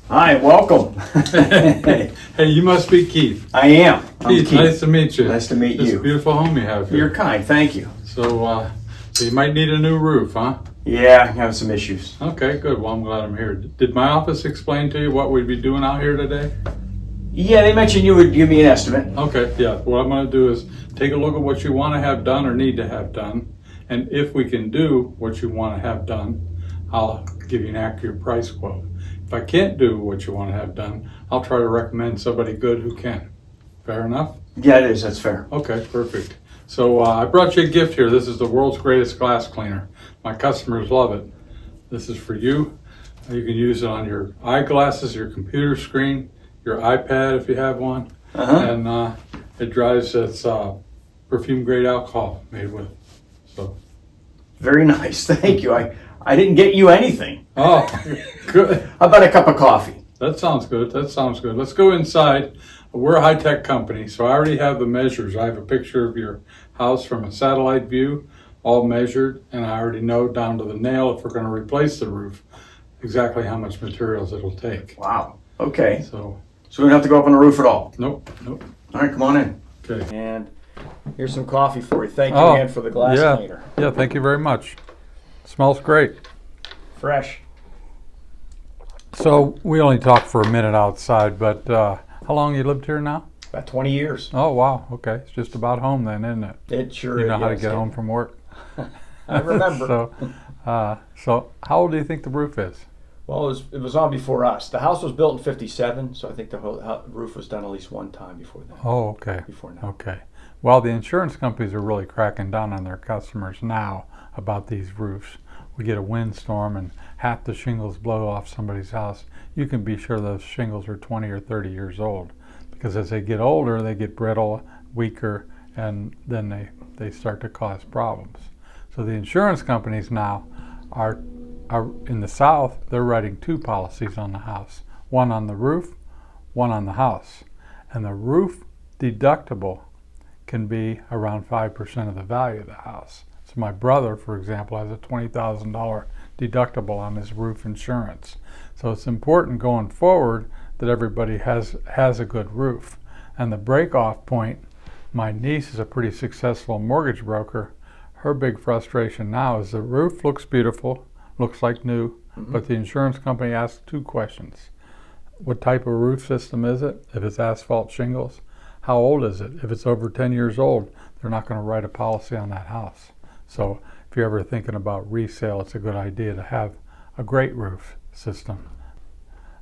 Hi, welcome. Hey, you must be Keith. I am. I'm Keith, nice to meet you. Nice to meet It's you. a beautiful home you have here. You're kind, thank you. So you might need a new roof, huh? Yeah, I have some issues. Okay, good. Well, I'm glad I'm here. Did my office explain to you what we'd be doing out here today? Yeah, they mentioned you would give me an estimate. Okay, yeah. What I'm going to do is take a look at what you want to have done or need to have done. And if we can do what you want to have done, I'll give you an accurate price quote. If I can't do what you want to have done, I'll try to recommend somebody good who can. Fair enough? Yeah, it is. That's fair. Okay, perfect. So I brought you a gift here. This is the world's greatest glass cleaner. My customers love it. This is for you. You can use it on your eyeglasses, your computer screen, your iPad if you have one. And it dries its perfume grade alcohol made with. So. Very nice. Thank you. I didn't get you anything. Oh, good. How about a cup of coffee? That sounds good. That sounds good. Let's go inside. We're a high-tech company, so I already have the measures. I have a picture of your house from a satellite view, all measured, and I already know down to the nail if we're going to replace the roof, exactly how much materials it'll take. Wow. Okay. So we don't have to go up on the roof at all. nope. All right, come on in. Okay. And here's some coffee for you. Thank you again for the glass cleaner. Yeah, thank you very much. Smells great. Fresh. So we only talked for a minute outside, but how long you lived here now? About 20 years. Oh, wow. Okay. It's just about home then, isn't it? It sure is. You know how to get home from work. I remember. So how old do you think the roof is? Well, it was on before us. The house was built in '57, so I think the whole roof was done at least one time before that. Oh, okay. Before now. Okay. Well, the insurance companies are really cracking down on their customers now about these roofs. We get a windstorm and half the shingles blow off somebody's house. You can be sure those shingles are 20 or 30 years old, because as they get older, they get brittle, weaker, and then they start to cause problems. So the insurance companies now are in the South, they're writing two policies on the house, one on the roof, one on the house. And the roof deductible can be around 5% of the value of the house. So my brother, for example, has a $20,000 deductible on his roof insurance. So it's important going forward that everybody has a good roof. And the break-off point, my niece is a pretty successful mortgage broker. Her big frustration now is the roof looks beautiful, looks like new, but the insurance company asks two questions. What type of roof system is it? If it's asphalt shingles, how old is it? If it's over 10 years old, they're not going to write a policy on that house. So if you're ever thinking about resale, it's a good idea to have a great roof system.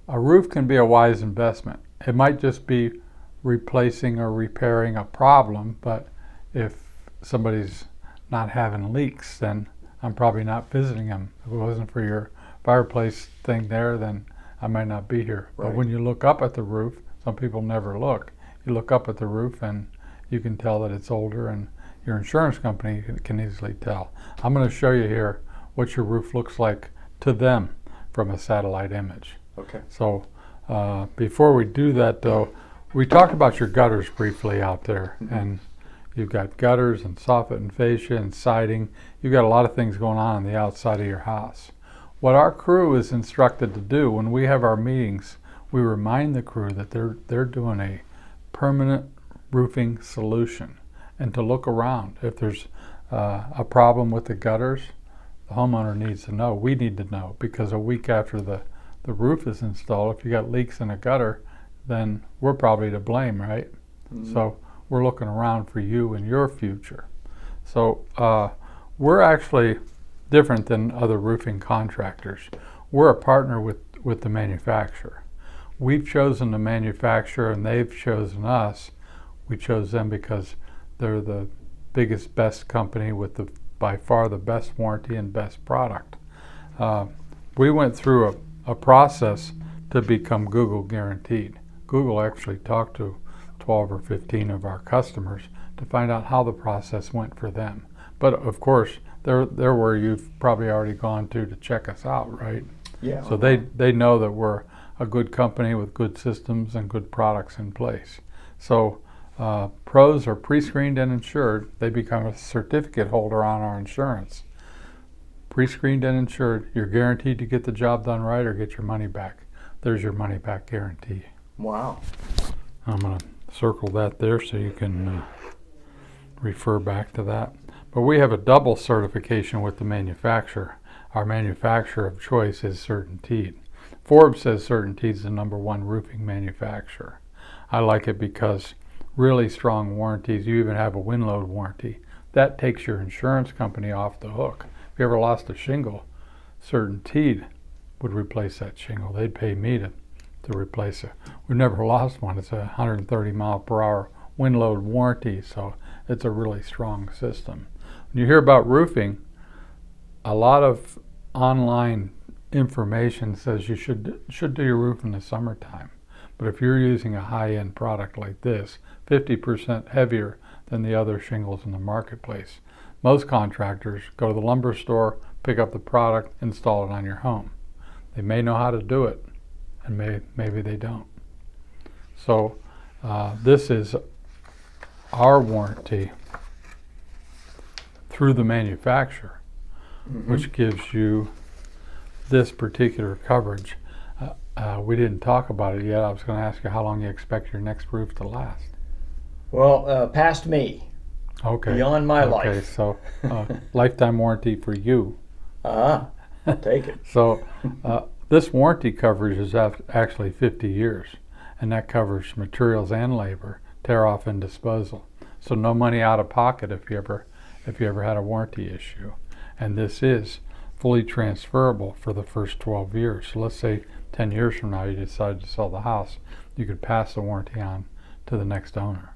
A roof can be a wise investment. It might just be replacing or repairing a problem, but if somebody's not having leaks, then I'm probably not visiting them. If it wasn't for your fireplace thing there, then I might not be here. Right. But when you look up at the roof, some people never look. You look up at the roof and you can tell that it's older, and your insurance company can easily tell. I'm going to show you here what your roof looks like to them from a satellite image. Okay. So before we do that though, we talked about your gutters briefly out there, and you've got gutters and soffit and fascia and siding. You've got a lot of things going on the outside of your house. What our crew is instructed to do when we have our meetings, we remind the crew that they're doing a permanent roofing solution, and to look around. If there's a problem with the gutters, the homeowner needs to know. We need to know, because a week after the roof is installed, if you got leaks in a gutter, then we're probably to blame, right? So we're looking around for you and your future. So we're actually different than other roofing contractors. We're a partner with the manufacturer. We've chosen the manufacturer and they've chosen us. We chose them because they're the biggest, best company with by far the best warranty and best product. We went through a process to become Google guaranteed. Google actually talked to 12 or 15 of our customers to find out how the process went for them. But of course, they're where you've probably already gone to check us out, right? Yeah. So they know that we're a good company with good systems and good products in place. So pros are pre-screened and insured. They become a certificate holder on our insurance. Pre-screened and insured, you're guaranteed to get the job done right or get your money back. there's your money back guarantee. Wow. I'm going to circle that there so you can refer back to that. But we have a double certification with the manufacturer. Our manufacturer of choice is CertainTeed. Forbes says CertainTeed is the #1 roofing manufacturer. I like it because really strong warranties. You even have a wind load warranty. That takes your insurance company off the hook. If you ever lost a shingle, CertainTeed would replace that shingle. They'd pay me to replace it. We've never lost one. It's a 130 mile per hour wind load warranty, so it's a really strong system. When you hear about roofing, a lot of online information says you should do your roof in the summertime. But if you're using a high-end product like this, 50% heavier than the other shingles in the marketplace, most contractors go to the lumber store, pick up the product, install it on your home. They may know how to do it, and maybe they don't. So this is our warranty through the manufacturer, which gives you this particular coverage. We didn't talk about it yet. I was going to ask you how long you expect your next roof to last. Well, past me. Okay. Beyond my Okay, life. so lifetime warranty for you. I'll take it. So this warranty coverage is actually 50 years, and that covers materials and labor, tear off and disposal. So no money out of pocket if you ever had a warranty issue. And this is fully transferable for the first 12 years. So let's say 10 years from now you decide to sell the house, you could pass the warranty on to the next owner.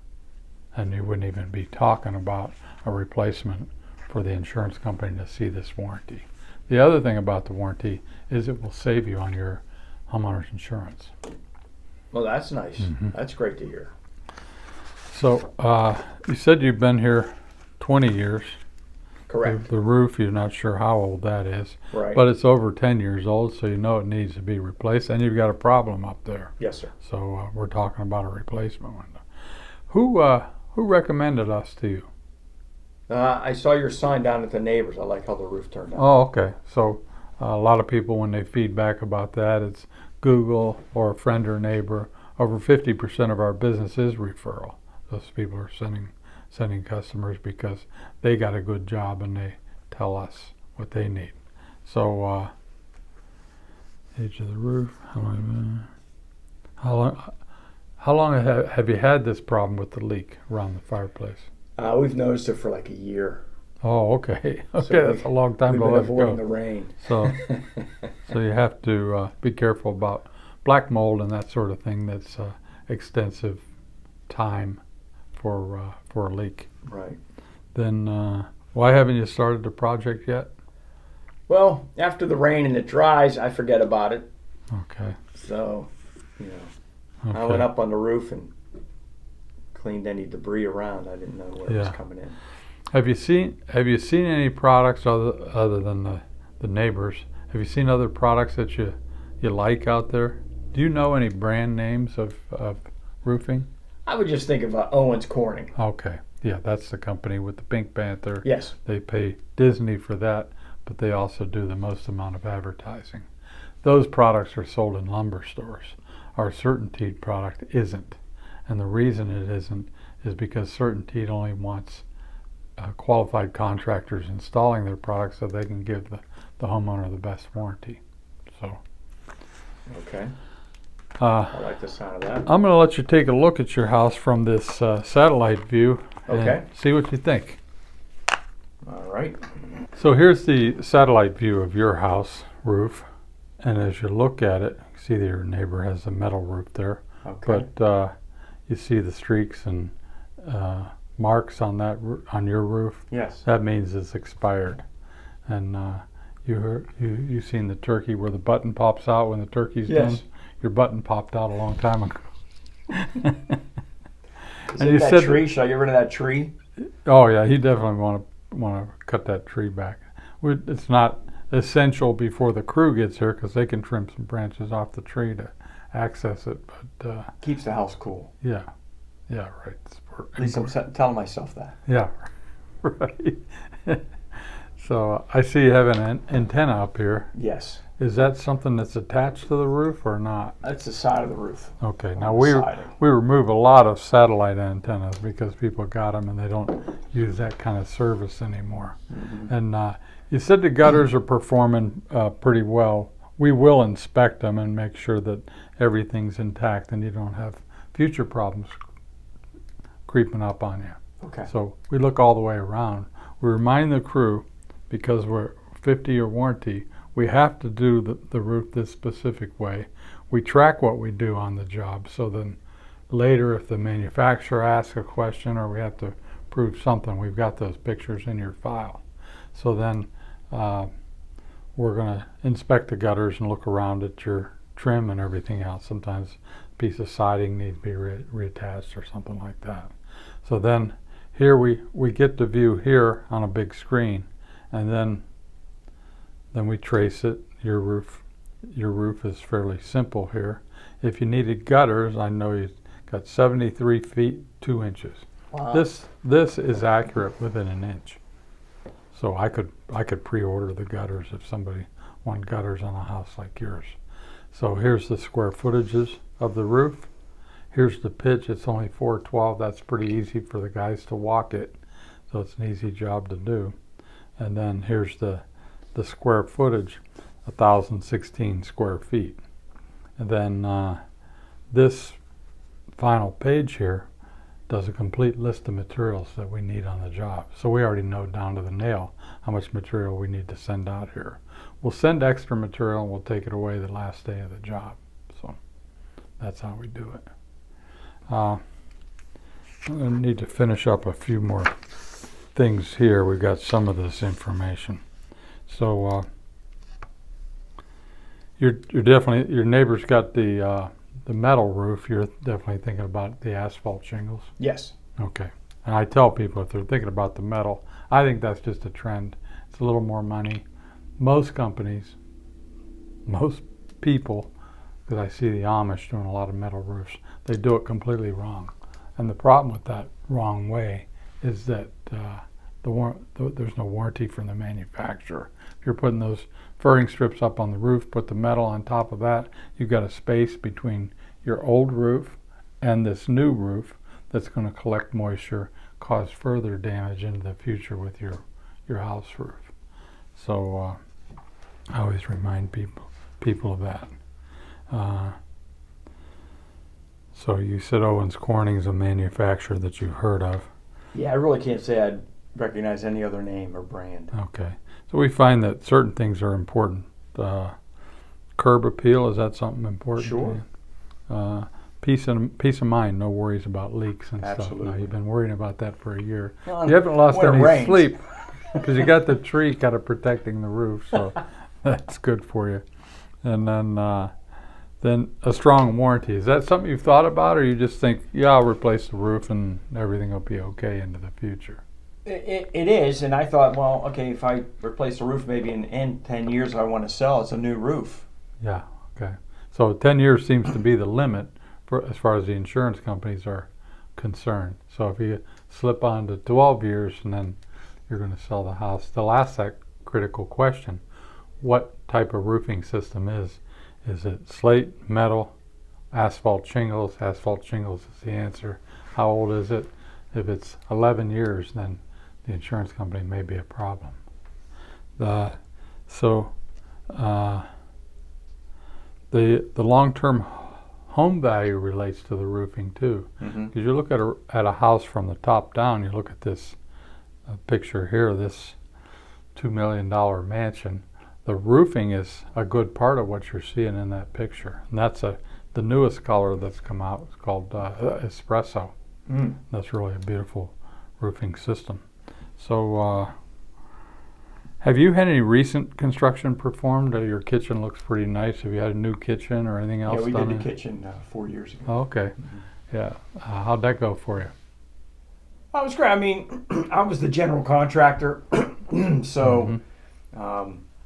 And you wouldn't even be talking about a replacement for the insurance company to see this warranty. The other thing about the warranty is it will save you on your homeowner's insurance. Well, that's nice. That's great to hear. So you said you've been here 20 years. Correct. The roof, you're not sure how old that is. Right. But it's over 10 years old, so you know it needs to be replaced. And you've got a problem up there. Yes, sir. So we're talking about a replacement window. Who recommended us to you? I saw your sign down at the neighbors. I like how the roof turned out. Oh, okay. So a lot of people, when they feedback about that, it's Google or a friend or neighbor. Over 50% of our business is referral. Those people are sending customers because they got a good job and they tell us what they need. So age of the roof. How long have you had this problem with the leak around the fireplace? We've noticed it for like a year. Oh, okay. Okay, So that's a long time We've to been let it avoiding go. the rain. So you have to be careful about black mold and that sort of thing. That's extensive time for a leak. Right. Then why haven't you started the project yet? Well, after the rain and it dries, I forget about it. Okay. So, Okay. I went up on the roof and cleaned any debris around. I didn't know where it was Yeah. coming in. Have you seen any products other than the neighbors? Have you seen other products that you like out there? Do you know any brand names of roofing? I would just think of Owens Corning. Okay. Yeah, that's the company with the Pink Panther. Yes. They pay Disney for that, but they also do the most amount of advertising. Those products are sold in lumber stores. Our CertainTeed product isn't. And the reason it isn't is because CertainTeed only wants qualified contractors installing their products so they can give the homeowner the best warranty. So Okay. I like the sound of that. I'm going to let you take a look at your house from this satellite view and Okay. see what you think. All right. So here's the satellite view of your house roof, and as you look at it, you see that your neighbor has a metal roof there, Okay. but you see the streaks and marks on on your roof. Yes. That means it's expired. And you seen the turkey where the button pops out when the turkey's Yes. done? Your button popped out a long time ago. Is And it you that said tree? Should I get rid of that tree? Oh yeah, he definitely want to cut that tree back. It's not essential before the crew gets here because they can trim some branches off the tree to access it. But Keeps the house cool. yeah, right. At least I'm telling myself that. Yeah, right. So I see you have an antenna up here, Yes. Is that something that's attached to the roof or not? That's the side of the roof. Okay, on now the we siding. remove a lot of satellite antennas because people got them and they don't use that kind of service anymore. Mhm. And you said the gutters are performing pretty well. We will inspect them and make sure that everything's intact and you don't have future problems creeping up on you. Okay. So we look all the way around. We remind the crew, because we're 50-year warranty, we have to do the roof this specific way. We track what we do on the job, so then later if the manufacturer asks a question or we have to prove something, we've got those pictures in your file. So then we're going to inspect the gutters and look around at your trim and everything else. Sometimes a piece of siding needs to be reattached or something like that. So then here we get the view here on a big screen, and then we trace it. Your roof is fairly simple here. If you needed gutters, I know you got 73 feet 2 inches. Wow. This is accurate within an inch. So I could pre-order the gutters if somebody wanted gutters on a house like yours. So here's the square footages of the roof. Here's the pitch. It's only 412. That's pretty easy for the guys to walk it. So it's an easy job to do. And then here's the square footage, 1,016 square feet. And then this final page here does a complete list of materials that we need on the job. So we already know down to the nail how much material we need to send out here. We'll send extra material and we'll take it away the last day of the job. So that's how we do it. I'm going to need to finish up a few more things here. We've got some of this information. So you're definitely, your neighbor's got the metal roof. You're definitely thinking about the asphalt shingles. Yes. Okay. And I tell people if they're thinking about the metal, I think that's just a trend. It's a little more money. Most companies, most people, because I see the Amish doing a lot of metal roofs, they do it completely wrong. And the problem with that wrong way is that there's no warranty from the manufacturer. If you're putting those furring strips up on the roof, put the metal on top of that, you've got a space between your old roof and this new roof that's going to collect moisture, cause further damage into the future with your house roof. So I always remind people of that. So you said Owens Corning's a manufacturer that you've heard of. Yeah, I really can't say I'd recognize any other name or brand. Okay. So we find that certain things are important. Curb appeal, is that something important? Sure. Peace of mind, no worries about leaks and stuff. Absolutely. Now, you've been worrying about that for a year. Well, You haven't lost when it any rains. sleep because you got the tree kind of protecting the roof, so that's good for you. And then a strong warranty. Is that something you've thought about, or you just think, yeah, I'll replace the roof and everything will be okay into the future? It is, and I thought, well, okay, if I replace the roof maybe in 10 years I want to sell, it's a new roof. Yeah, okay. So 10 years seems to be the limit for as far as the insurance companies are concerned. So if you slip on to 12 years and then you're going to sell the house, they'll ask that critical question. What type of roofing system is? Is it slate, metal, asphalt shingles? Asphalt shingles is the answer. How old is it? If it's 11 years, then the insurance company may be a problem. The long-term home value relates to the roofing too. Because you look at a house from the top down, you look at this picture here, this $2 million mansion. The roofing is a good part of what you're seeing in that picture, and that's the newest color that's come out. It's called Espresso. That's really a beautiful roofing system. So have you had any recent construction performed? Your kitchen looks pretty nice. Have you had a new kitchen or anything else Yeah, we done? did the kitchen 4 years ago. Oh, okay. Yeah. How'd that go for you? Well, it was great. I mean, I was the general contractor, so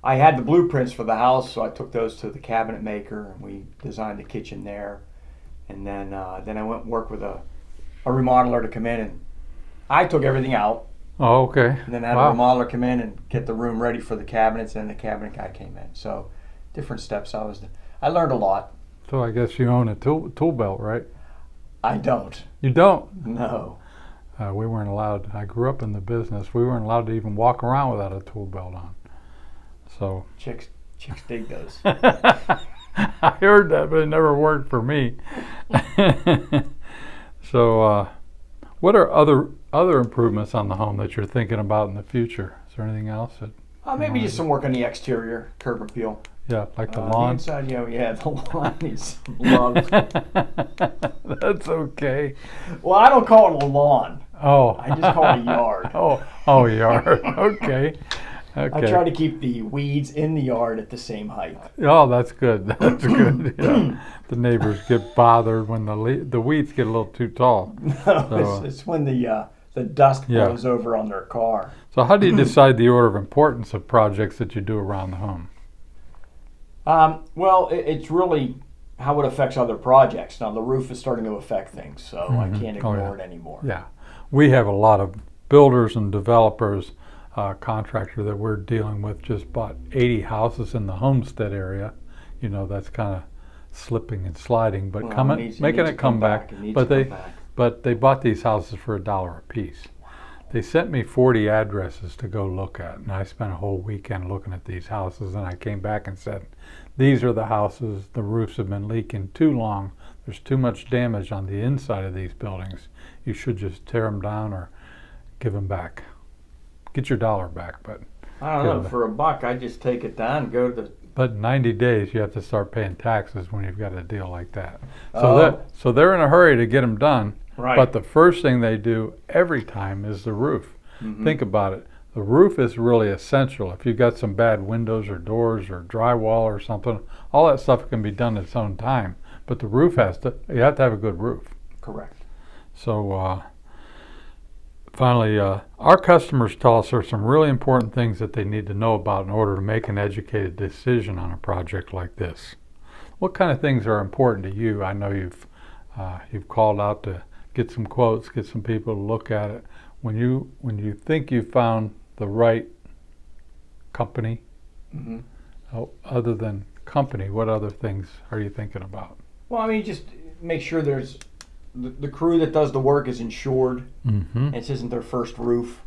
I had the blueprints for the house, so I took those to the cabinet maker, and we designed the kitchen there. And then I went and worked with a remodeler to come in, and I took everything out, Oh, okay. and then had Wow. a remodeler come in and get the room ready for the cabinets, and the cabinet guy came in. So different steps. I learned a lot. So I guess you own a tool belt, right? I don't. You don't? No. We weren't allowed. I grew up in the business. We weren't allowed to even walk around without a tool belt on. So Chicks dig those. I heard that, but it never worked for me. So, what are other improvements on the home that you're thinking about in the future? Is there anything else that? Maybe just some work on the exterior, curb appeal. Yeah, like the The lawn. inside, the lawn needs some love. That's okay. Well, I don't call it a lawn. Oh. I just call it a yard. Oh, yard. Okay. Okay. I try to keep the weeds in the yard at the same height. Oh, that's good. That's good. Yeah. The neighbors get bothered when the weeds get a little too tall. No, it's when the dust blows over on their car. So how do you decide the order of importance of projects that you do around the home? Well, it's really how it affects other projects. Now, the roof is starting to affect things, so I can't ignore it anymore. Yeah. We have a lot of builders and developers, contractor that we're dealing with just bought 80 houses in the Homestead area. You know, that's kind of slipping and sliding, but making a comeback. But they bought these houses for $1 a piece. They sent me 40 addresses to go look at, and I spent a whole weekend looking at these houses, and I came back and said, these are the houses, the roofs have been leaking too long, there's too much damage on the inside of these buildings. You should just tear them down or give them back. Get your $1 back, but I don't know, for $1, I just take it down and go to the... But 90 days, you have to start paying taxes when you've got a deal like that. So they're in a hurry to get them done. Right. But the first thing they do every time is the roof. Mm-hmm. Think about it. The roof is really essential. If you've got some bad windows or doors or drywall or something, all that stuff can be done at its own time. But the roof you have to have a good roof. Correct. So finally, our customers tell us there are some really important things that they need to know about in order to make an educated decision on a project like this. What kind of things are important to you? I know you've called out to get some quotes, get some people to look at it. When you think you've found the right company, other than company, what other things are you thinking about? Well, I mean, just make sure there's the crew that does the work is insured. Mm-hmm. This isn't their first roof,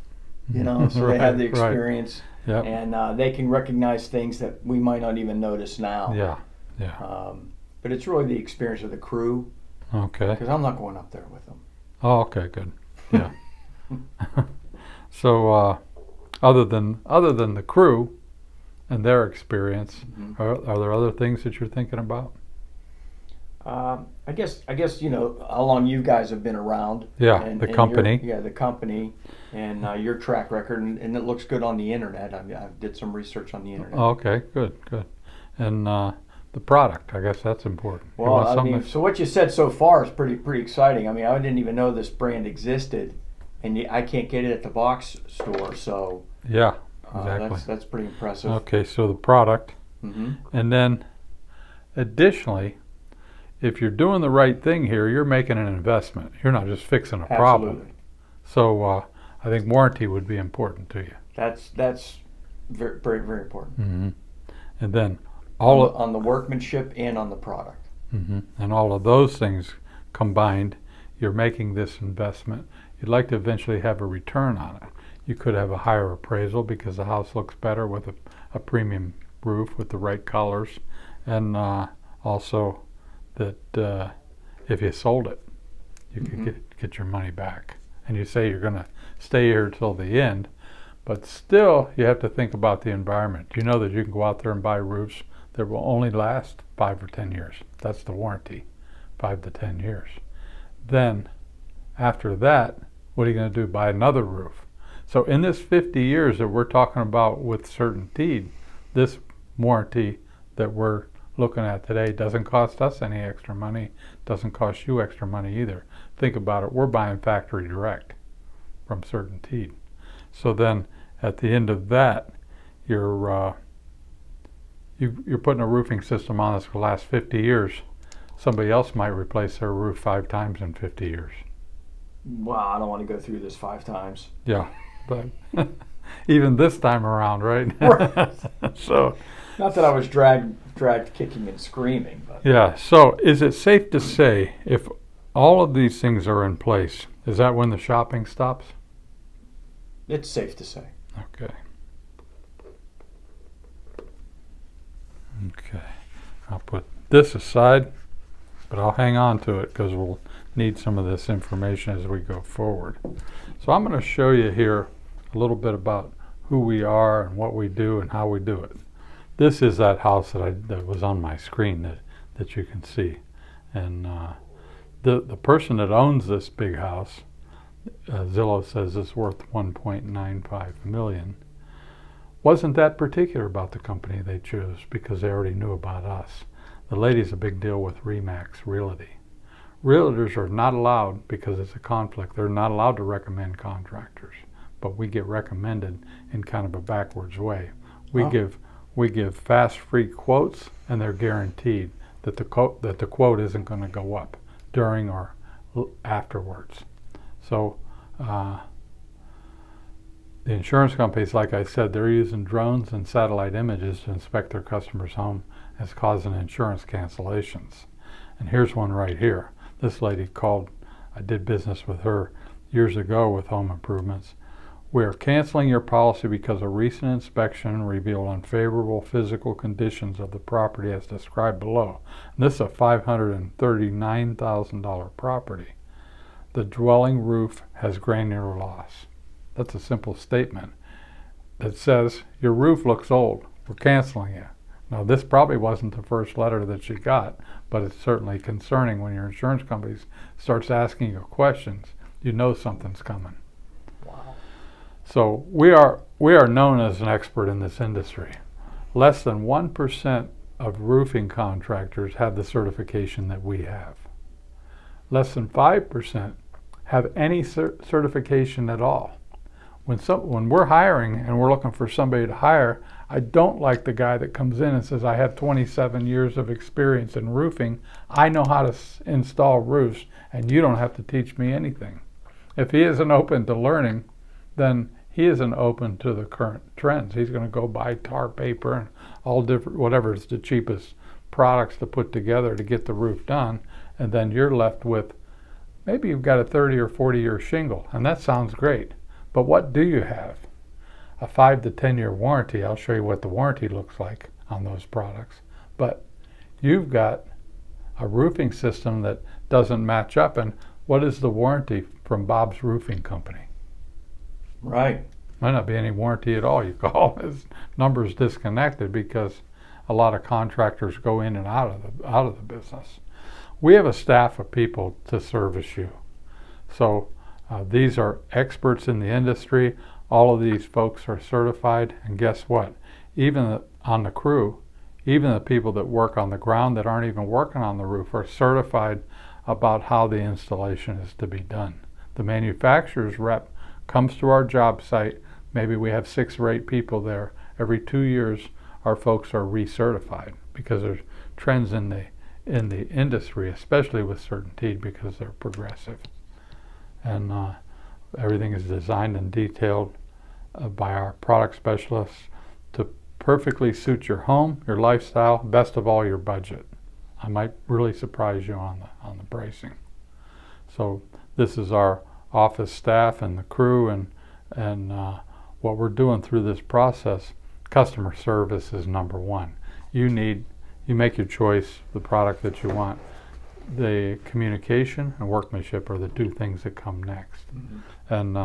so they have the experience, Yep. and they can recognize things that we might not even notice now. Yeah. But it's really the experience of the crew. Okay. Because I'm not going up there with them. Oh, okay, good. Yeah. So, other than the crew and their experience, are there other things that you're thinking about? I guess how long you guys have been around. Yeah, the company. The company, and your track record, and it looks good on the internet. I did some research on the internet. Oh, okay, good. And the product, I guess that's important. Well, I mean, so what you said so far is pretty exciting. I mean, I didn't even know this brand existed, and I can't get it at the box store. So yeah, exactly. That's pretty impressive. Okay, so the product, and then additionally, if you're doing the right thing here, you're making an investment. You're not just fixing a problem. Absolutely. So I think warranty would be important to you. That's very, very, very important. Mm-hmm. And then on the workmanship and on the product. Mm-hmm. And all of those things combined, you're making this investment. You'd like to eventually have a return on it. You could have a higher appraisal because the house looks better with a premium roof with the right colors, and also that if you sold it, you could get your money back. And you say you're going to stay here till the end, but still you have to think about the environment. You know that you can go out there and buy roofs that will only last 5 or 10 years. That's the warranty, 5 to 10 years. Then after that, what are you going to do? Buy another roof. So in this 50 years that we're talking about with certainty, this warranty that we're looking at today doesn't cost us any extra money, doesn't cost you extra money either. Think about it, we're buying factory direct from certainty. So then at the end of that, you're putting a roofing system on that's going to last 50 years. Somebody else might replace their roof 5 times in 50 years. Wow, I don't want to go through this 5 times. Yeah, but even this time around, right? Right. Not that I was dragged kicking and screaming, but Yeah, so is it safe to say if all of these things are in place, is that when the shopping stops? it's safe to say. Okay. Okay. I'll put this aside, but I'll hang on to it because we'll need some of this information as we go forward. So I'm going to show you here a little bit about who we are and what we do and how we do it. This is that house that was on my screen that you can see. And the person that owns this big house, Zillow says it's worth $1.95 million, wasn't that particular about the company they chose because they already knew about us. The lady's a big deal with RE/MAX Realty. Realtors are not allowed, because it's a conflict, they're not allowed to recommend contractors, but we get recommended in kind of a backwards way. We give fast, free quotes, and they're guaranteed that the quote isn't going to go up during or afterwards. So the insurance companies, like I said, they're using drones and satellite images to inspect their customers' home, as causing insurance cancellations. And here's one right here. This lady called. I did business with her years ago with home improvements. We are canceling your policy because a recent inspection revealed unfavorable physical conditions of the property as described below. And this is a $539,000 property. The dwelling roof has granular loss. That's a simple statement that says, your roof looks old, we're canceling it. Now, this probably wasn't the first letter that she got, but it's certainly concerning when your insurance company starts asking you questions. You know something's coming. Wow. So we are known as an expert in this industry. Less than 1% of roofing contractors have the certification that we have. Less than 5% have any certification at all. When we're hiring and we're looking for somebody to hire, I don't like the guy that comes in and says, I have 27 years of experience in roofing. I know how to install roofs, and you don't have to teach me anything. If he isn't open to learning, then he isn't open to the current trends. He's going to go buy tar paper and all different, whatever is the cheapest products to put together to get the roof done, and then you're left with, maybe you've got a 30 or 40 year shingle, and that sounds great. But what do you have? A 5 to 10 year warranty. I'll show you what the warranty looks like on those products. But you've got a roofing system that doesn't match up. And what is the warranty from Bob's Roofing Company? Right. Might not be any warranty at all. You call his numbers disconnected because a lot of contractors go in and out of the business. We have a staff of people to service you. So these are experts in the industry. All of these folks are certified, and guess what? Even on the crew, even the people that work on the ground that aren't even working on the roof are certified about how the installation is to be done. The manufacturer's rep comes to our job site. Maybe we have 6 or 8 people there. Every 2 years, our folks are recertified because there's trends in the industry, especially with CertainTeed, because they're progressive. And everything is designed and detailed by our product specialists to perfectly suit your home, your lifestyle, best of all, your budget. I might really surprise you on the pricing. So this is our office staff and the crew, and what we're doing through this process. Customer service is number one. You make your choice, the product that you want. The communication and workmanship are the 2 things that come next. Mm-hmm. And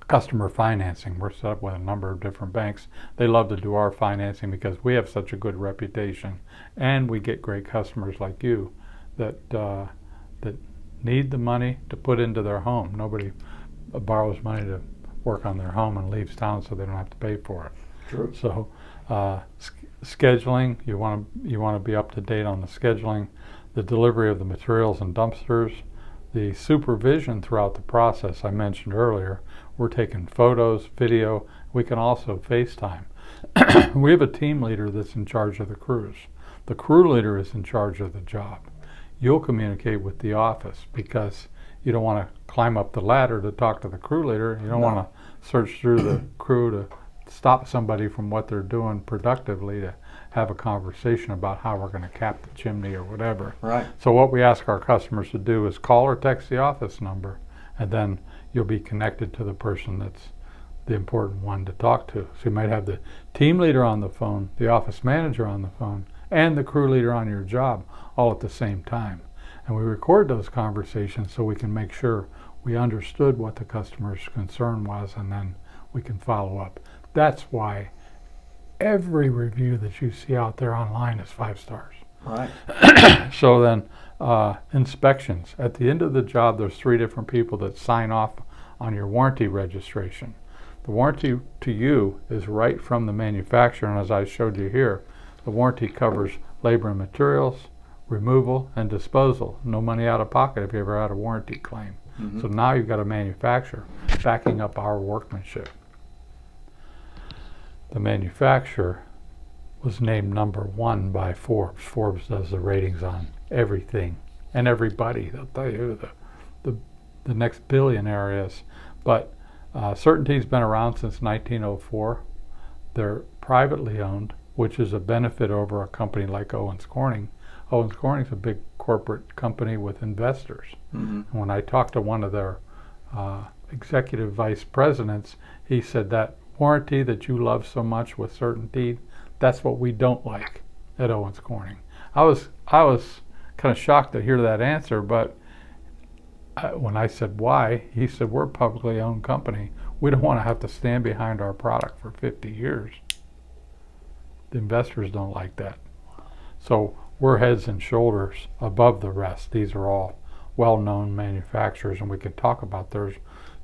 customer financing, we're set up with a number of different banks. They love to do our financing because we have such a good reputation, and we get great customers like you that need the money to put into their home. Nobody borrows money to work on their home and leaves town so they don't have to pay for it. True. So scheduling, you want to be up to date on the scheduling, the delivery of the materials and dumpsters, the supervision throughout the process I mentioned earlier. We're taking photos, video. We can also FaceTime. We have a team leader that's in charge of the crews. The crew leader is in charge of the job. You'll communicate with the office because you don't want to climb up the ladder to talk to the crew leader. You don't want to search through the crew to stop somebody from what they're doing productively to have a conversation about how we're going to cap the chimney or whatever. Right. So what we ask our customers to do is call or text the office number, and then you'll be connected to the person that's the important one to talk to. So you might have the team leader on the phone, the office manager on the phone, and the crew leader on your job all at the same time. And we record those conversations so we can make sure we understood what the customer's concern was, and then we can follow up. That's why every review that you see out there online is 5 stars. Right. So then inspections. At the end of the job, there's 3 different people that sign off on your warranty registration. The warranty to you is right from the manufacturer, and as I showed you here, the warranty covers labor and materials, removal, and disposal. No money out of pocket if you ever had a warranty claim. Mm-hmm. So now you've got a manufacturer backing up our workmanship. The manufacturer was named #1 by Forbes. Forbes does the ratings on everything and everybody. They'll tell you who the next billionaire is. But CertainTeed's been around since 1904. They're privately owned, which is a benefit over a company like Owens Corning. Owens Corning's a big corporate company with investors. Mm-hmm. And when I talked to one of their executive vice presidents, he said that warranty that you love so much with CertainTeed, that's what we don't like at Owens Corning. I was kind of shocked to hear that answer, but when I said why, he said, we're a publicly owned company. We don't want to have to stand behind our product for 50 years. The investors don't like that. So we're heads and shoulders above the rest. These are all well-known manufacturers, and we can talk about theirs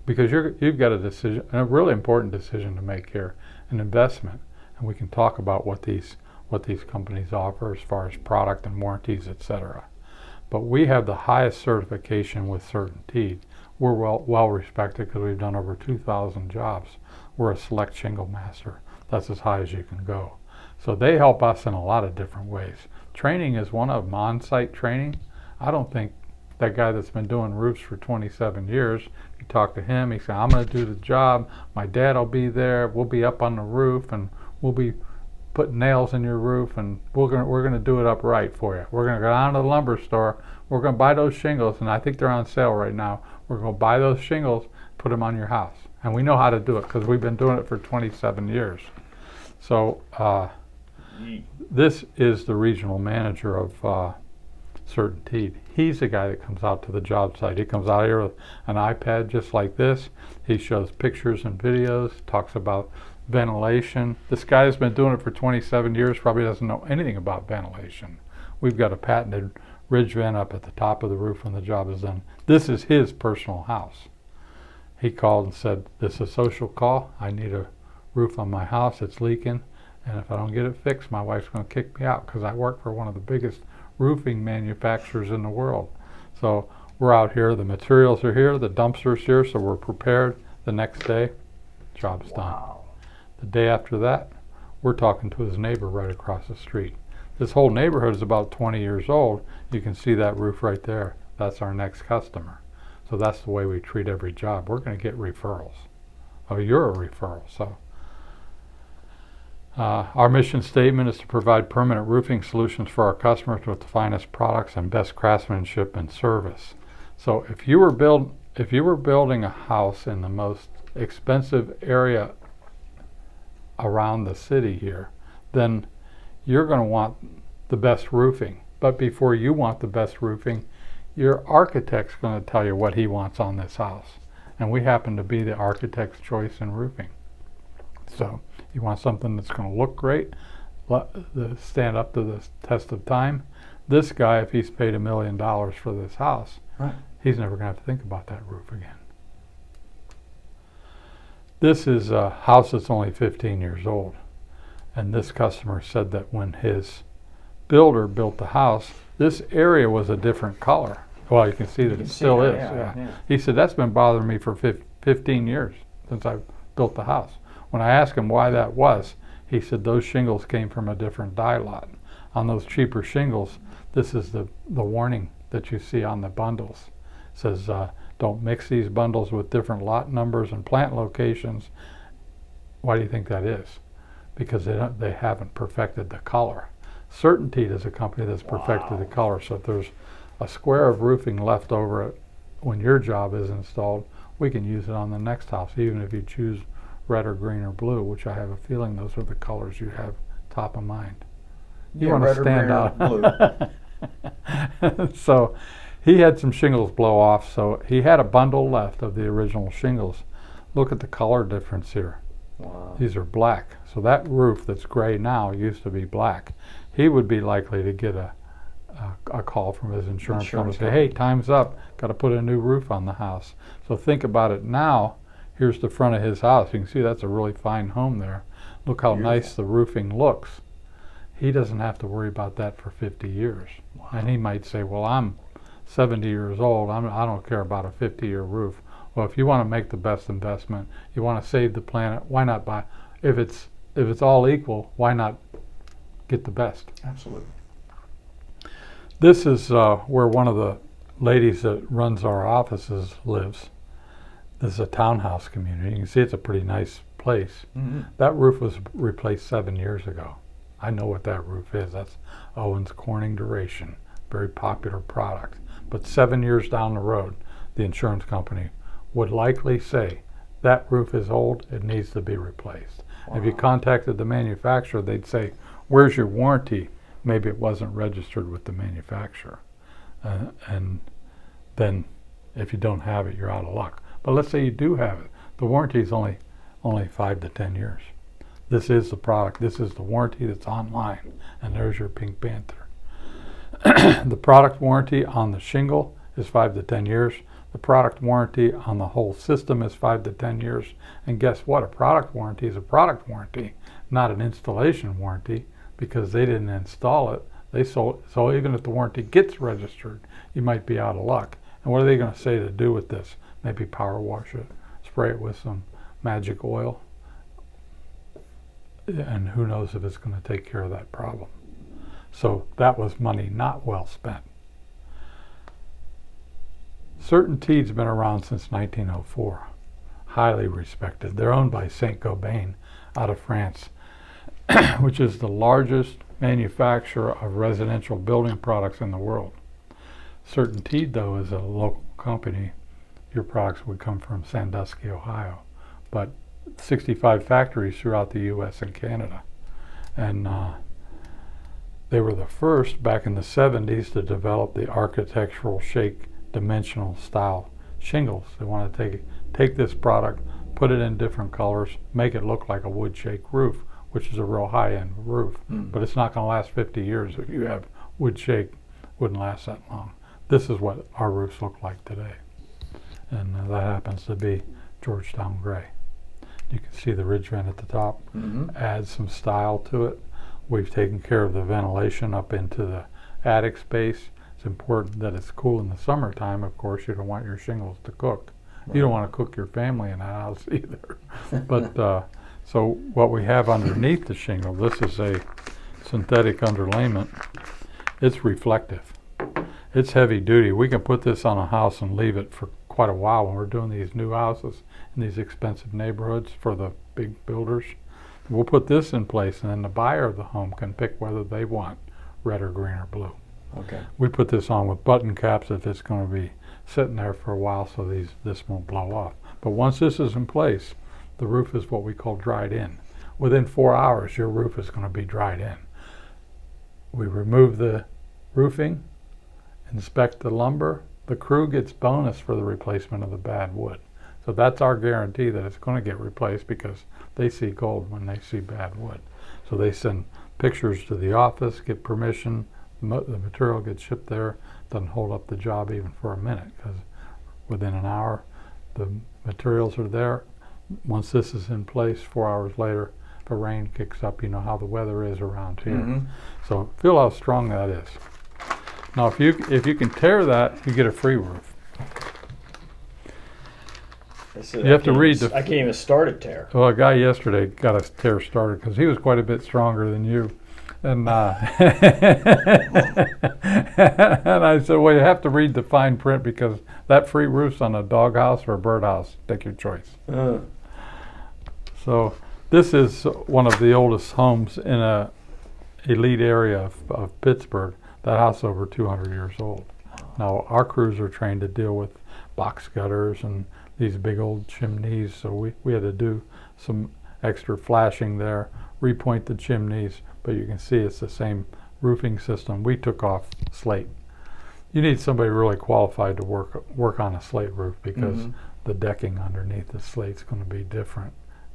because you've got a decision, a really important decision to make here, an investment, and we can talk about what these companies offer as far as product and warranties, etc. But we have the highest certification with CertainTeed. We're well respected because we've done over 2,000 jobs. We're a select shingle master. That's as high as you can go. So they help us in a lot of different ways. Training is one of them. On-site training. I don't think that guy that's been doing roofs for 27 years, you talk to him, he said, I'm going to do the job. My dad will be there. We'll be up on the roof, and we'll be putting nails in your roof, and we're going to do it up right for you. We're going to go down to the lumber store. We're going to buy those shingles, and I think they're on sale right now. We're going to buy those shingles, put them on your house. And we know how to do it because we've been doing it for 27 years. So this is the regional manager of CertainTeed. He's the guy that comes out to the job site. He comes out here with an iPad just like this. He shows pictures and videos, talks about ventilation. This guy has been doing it for 27 years, probably doesn't know anything about ventilation. We've got a patented ridge vent up at the top of the roof when the job is done. This is his personal house. He called and said, this is a social call. I need a roof on my house. It's leaking. And if I don't get it fixed, my wife's going to kick me out because I work for one of the biggest roofing manufacturers in the world. So we're out here. The materials are here. The dumpster's here. So we're prepared. The next day, job's done. The day after that, we're talking to his neighbor right across the street. This whole neighborhood is about 20 years old. You can see that roof right there. That's our next customer. So that's the way we treat every job. We're going to get referrals. Oh, you're a referral. So our mission statement is to provide permanent roofing solutions for our customers with the finest products and best craftsmanship and service. So if you were building a house in the most expensive area around the city here, then you're going to want the best roofing. But before you want the best roofing, your architect's going to tell you what he wants on this house. And we happen to be the architect's choice in roofing. So you want something that's going to look great, stand up to the test of time. This guy, if he's paid $1 million for this house, right, he's never going to have to think about that roof again. This is a house that's only 15 years old. And this customer said that when his builder built the house, this area was a different color. Well, you can see that it still is. Yeah. He said, that's been bothering me for 15 years since I built the house. When I asked him why that was, he said those shingles came from a different dye lot. On those cheaper shingles, this is the warning that you see on the bundles. It says, don't mix these bundles with different lot numbers and plant locations. Why do you think that is? Because they haven't perfected the color. Certainteed is a company that's perfected the color. So if there's a square of roofing left over when your job is installed, we can use it on the next house, even if you choose red or green or blue, which I have a feeling those are the colors you have top of mind. You want to stand out. Blue. So he had some shingles blow off, so he had a bundle left of the original shingles. Look at the color difference here. Wow. These are black. So that roof that's gray now used to be black. He would be likely to get a call from his insurance company say, hey, time's up, got to put a new roof on the house. So think about it now. Here's the front of his house. You can see that's a really fine home there. Look how nice the roofing looks. He doesn't have to worry about that for 50 years. Wow. And he might say, well, I'm 70 years old. I don't care about a 50-year roof. Well, if you want to make the best investment, you want to save the planet, why not buy? If it's all equal, why not get the best? Absolutely. This is where one of the ladies that runs our offices lives. This is a townhouse community. You can see it's a pretty nice place. Mm-hmm. That roof was replaced 7 years ago. I know what that roof is. That's Owens Corning Duration, very popular product. But 7 years down the road, the insurance company would likely say, that roof is old, it needs to be replaced. Wow. If you contacted the manufacturer, they'd say, where's your warranty? Maybe it wasn't registered with the manufacturer. And then if you don't have it, you're out of luck. But let's say you do have it. The warranty is only 5 to 10 years. This is the product. This is the warranty that's online. And there's your Pink Panther. The product warranty on the shingle is 5 to 10 years. The product warranty on the whole system is 5 to 10 years. And guess what? A product warranty is a product warranty, not an installation warranty, because they didn't install it. They sold. So even if the warranty gets registered, you might be out of luck. And what are they going to say to do with this? Maybe power wash it, spray it with some magic oil, and who knows if it's going to take care of that problem. So that was money not well spent. Certainteed's been around since 1904, highly respected. They're owned by Saint-Gobain out of France, which is the largest manufacturer of residential building products in the world. Certainteed, though, is a local company. Your products would come from Sandusky, Ohio, but 65 factories throughout the U.S. and Canada. And they were the first back in the 70s to develop the architectural shake dimensional style shingles. They want to take this product, put it in different colors, make it look like a wood shake roof, which is a real high-end roof, but it's not going to last 50 years. If you have wood shake, wouldn't last that long. This is what our roofs look like today. And that happens to be Georgetown gray. You can see the ridge vent at the top, adds some style to it. We've taken care of the ventilation up into the attic space. It's important that it's cool in the summertime. Of course, you don't want your shingles to cook. Right. You don't want to cook your family in a house either. But so what we have underneath the shingle, this is a synthetic underlayment. It's reflective. It's heavy duty. We can put this on a house and leave it for quite a while when we're doing these new houses in these expensive neighborhoods for the big builders. We'll put this in place, and then the buyer of the home can pick whether they want red or green or blue. Okay. We put this on with button caps if it's going to be sitting there for a while, so this won't blow off. But once this is in place, the roof is what we call dried in. Within 4 hours, your roof is going to be dried in. We remove the roofing, inspect the lumber. The crew gets bonus for the replacement of the bad wood. So that's our guarantee that it's going to get replaced, because they see gold when they see bad wood. So they send pictures to the office, get permission. The material gets shipped there. Doesn't hold up the job even for a minute, because within an hour the materials are there. Once this is in place, 4 hours later, if the rain kicks up, you know how the weather is around here. So feel how strong that is. Now if you can tear that, you get a free roof. You have to read the... I can't even start a tear. Well, a guy yesterday got a tear started because he was quite a bit stronger than you. And, and I said, well, you have to read the fine print, because that free roof's on a doghouse or a birdhouse. Take your choice. So This is one of the oldest homes in a elite area of Pittsburgh. That house is over 200 years old. Now our crews are trained to deal with box gutters and these big old chimneys, so we had to do some extra flashing there, repoint the chimneys, but you can see it's the same roofing system. We took off slate. You need somebody really qualified to work on a slate roof because the decking underneath the slate's going to be different.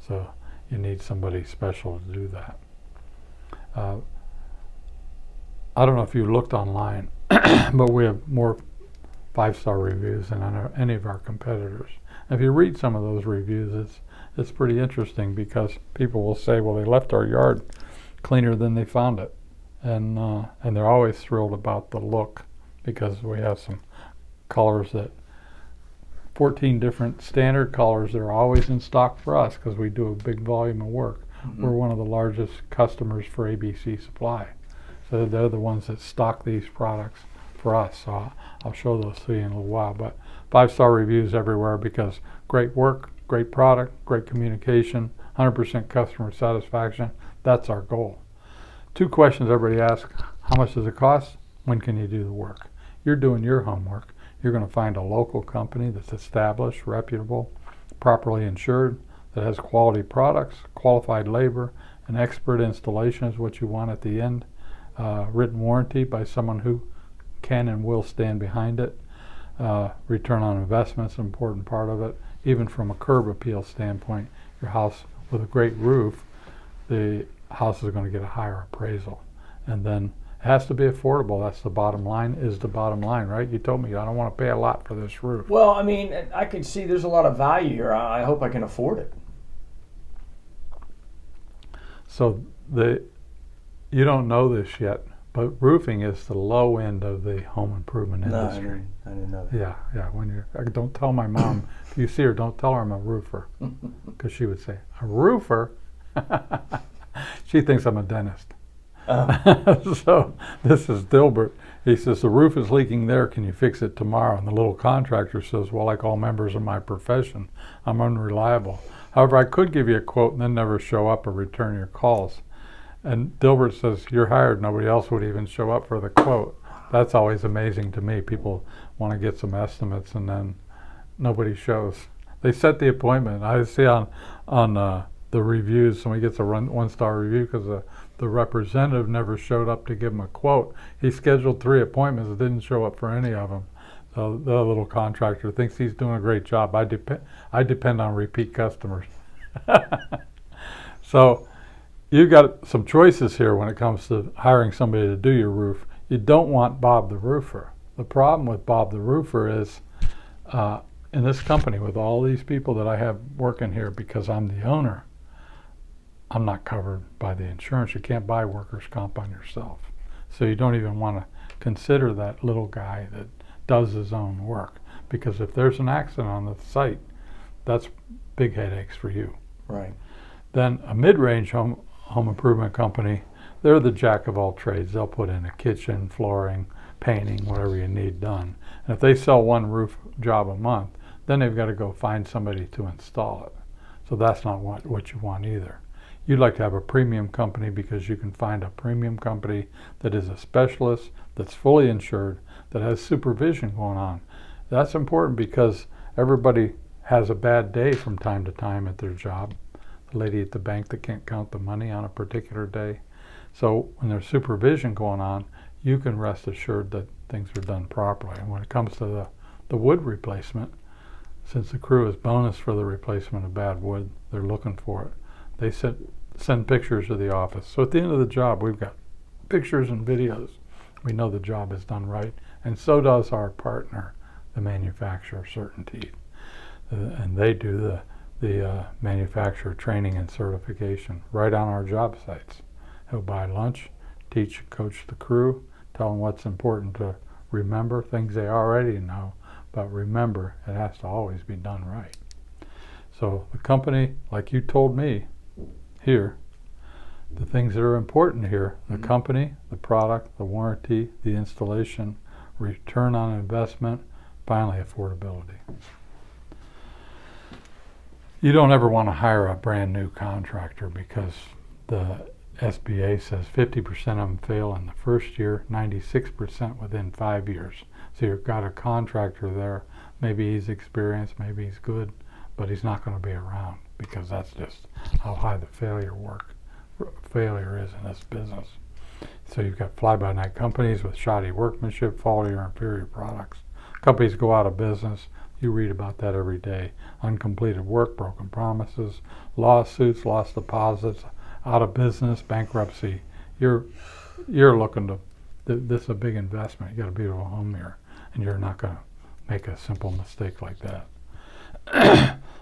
So you need somebody special to do that. I don't know if you looked online, but we have more 5-star reviews than any of our competitors. If you read some of those reviews, it's pretty interesting because people will say, well, they left our yard cleaner than they found it. And they're always thrilled about the look because we have some colors 14 different standard colors that are always in stock for us because we do a big volume of work. We're one of the largest customers for ABC Supply. So they're the ones that stock these products for us. So I'll show those to you in a little while. But 5-star reviews everywhere because great work, great product, great communication, 100% customer satisfaction. That's our goal. 2 questions everybody asks: how much does it cost? When can you do the work? You're doing your homework. You're going to find a local company that's established, reputable, properly insured, that has quality products, qualified labor, and expert installation is what you want at the end. Written warranty by someone who can and will stand behind it. Return on investment is an important part of it. Even from a curb appeal standpoint, your house with a great roof, the house is going to get a higher appraisal. And then it has to be affordable. That's the bottom line, right? You told me I don't want to pay a lot for this roof. Well, I mean, I can see there's a lot of value here. I hope I can afford it. So you don't know this yet, but roofing is the low end of the home improvement industry. I didn't know that. Yeah. Don't tell my mom. If you see her, don't tell her I'm a roofer, because she would say, "A roofer?" She thinks I'm a dentist. So this is Dilbert. He says, the roof is leaking there. Can you fix it tomorrow? And the little contractor says, well, like all members of my profession, I'm unreliable. However, I could give you a quote and then never show up or return your calls. And Dilbert says, you're hired. Nobody else would even show up for the quote. That's always amazing to me. People want to get some estimates and then nobody shows. They set the appointment. I see on the reviews, somebody gets a 1-star review because the representative never showed up to give him a quote. He scheduled 3 appointments and didn't show up for any of them. So the little contractor thinks he's doing a great job. I depend on repeat customers. So you've got some choices here when it comes to hiring somebody to do your roof. You don't want Bob the roofer. The problem with Bob the roofer is in this company with all these people that I have working here, because I'm the owner, I'm not covered by the insurance. You can't buy workers' comp on yourself. So you don't even want to consider that little guy that does his own work, because if there's an accident on the site, that's big headaches for you. Right. Then a mid-range home improvement company, they're the jack of all trades. They'll put in a kitchen, flooring, painting, whatever you need done. And if they sell 1 roof job a month, then they've got to go find somebody to install it. So that's not what you want either. You'd like to have a premium company because you can find a premium company that is a specialist, that's fully insured, that has supervision going on. That's important because everybody has a bad day from time to time at their job. The lady at the bank that can't count the money on a particular day. So when there's supervision going on, you can rest assured that things are done properly. And when it comes to the wood replacement, since the crew is bonus for the replacement of bad wood, they're looking for it. They send pictures to the office. So at the end of the job, we've got pictures and videos. We know the job is done right, and so does our partner, the manufacturer, Certainty. And they do the manufacturer training and certification right on our job sites. He'll buy lunch, teach and coach the crew, tell them what's important to remember, things they already know, but remember, it has to always be done right. So the company, like you told me here, the things that are important here, the company, the product, the warranty, the installation, return on investment, finally affordability. You don't ever want to hire a brand new contractor because the SBA says 50% of them fail in the first year, 96% within 5 years. So you've got a contractor there. Maybe he's experienced, maybe he's good, but he's not going to be around because that's just how high the failure is in this business. So you've got fly-by-night companies with shoddy workmanship, faulty or inferior products. Companies go out of business. You read about that every day. Uncompleted work, broken promises, lawsuits, lost deposits, out of business, bankruptcy. You're looking to, this is a big investment. You got a beautiful home here, and you're not going to make a simple mistake like that.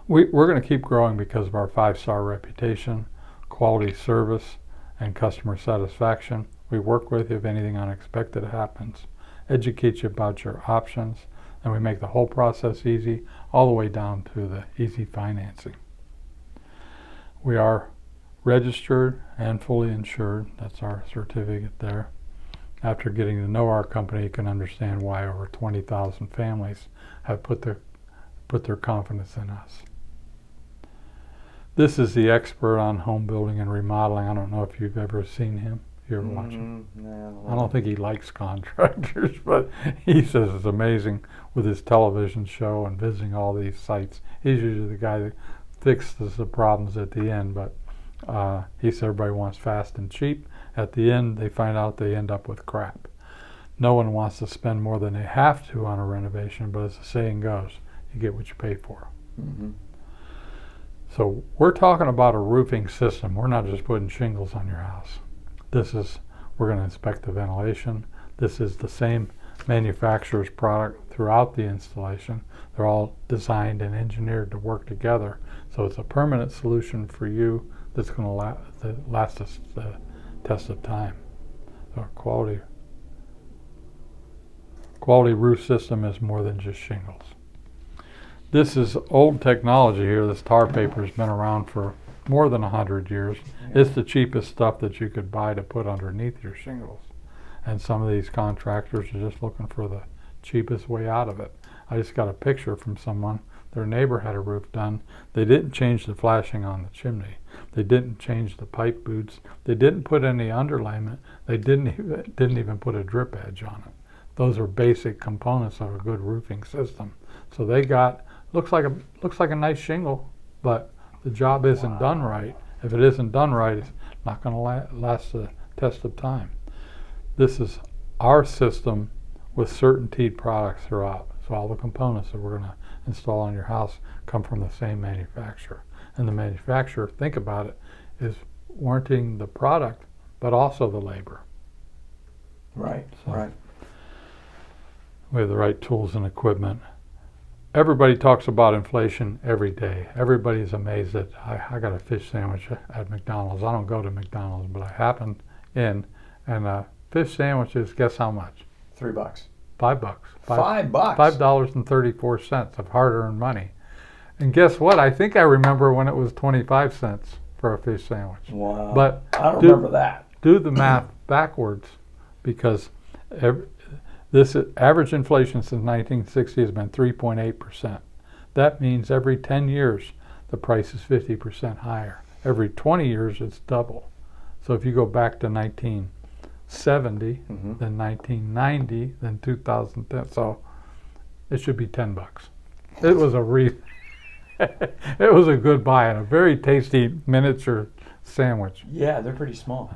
We're going to keep growing because of our 5-star reputation, quality service, and customer satisfaction. We work with you if anything unexpected happens, educate you about your options, and we make the whole process easy, all the way down to the easy financing. We are registered and fully insured. That's our certificate there. After getting to know our company, you can understand why over 20,000 families have put their confidence in us. This is the expert on home building and remodeling. I don't know if you've ever seen him. You ever watch him? No, I don't think he likes contractors, but he says it's amazing with his television show and visiting all these sites. He's usually the guy that fixes the problems at the end, but he says everybody wants fast and cheap. At the end, they find out they end up with crap. No one wants to spend more than they have to on a renovation, but as the saying goes, you get what you pay for. Mm-hmm. So we're talking about a roofing system. We're not just putting shingles on your house. We're going to inspect the ventilation. This is the same manufacturer's product throughout the installation. They're all designed and engineered to work together. So it's a permanent solution for you that's going to last us the test of time. So quality roof system is more than just shingles. This is old technology here. This tar paper has been around for more than 100 years. Yeah. It's the cheapest stuff that you could buy to put underneath your shingles. And some of these contractors are just looking for the cheapest way out of it. I just got a picture from someone. Their neighbor had a roof done. They didn't change the flashing on the chimney. They didn't change the pipe boots. They didn't put any underlayment. They didn't even put a drip edge on it. Those are basic components of a good roofing system. So they got, looks like a nice shingle, but the job isn't done right. If it isn't done right, it's not going to last the test of time. This is our system with certainteed products throughout. So all the components that we're going to install on your house come from the same manufacturer. And the manufacturer, think about it, is warranting the product, but also the labor. Right, so right. We have the right tools and equipment. Everybody talks about inflation every day. Everybody's amazed that I got a fish sandwich at McDonald's. I don't go to McDonald's, but I happened in, and fish sandwiches, guess how much? $3. $5. $5. $5.34 of hard-earned money. And guess what? I think I remember when it was 25 cents for a fish sandwich. Wow. But I don't remember that. Do the math backwards, because this average inflation since 1960 has been 3.8%. That means every 10 years the price is 50% higher. Every 20 years it's double. So if you go back to 1970, then 1990, then 2010, so it should be $10. It was it was a good buy and a very tasty miniature sandwich. Yeah, they're pretty small.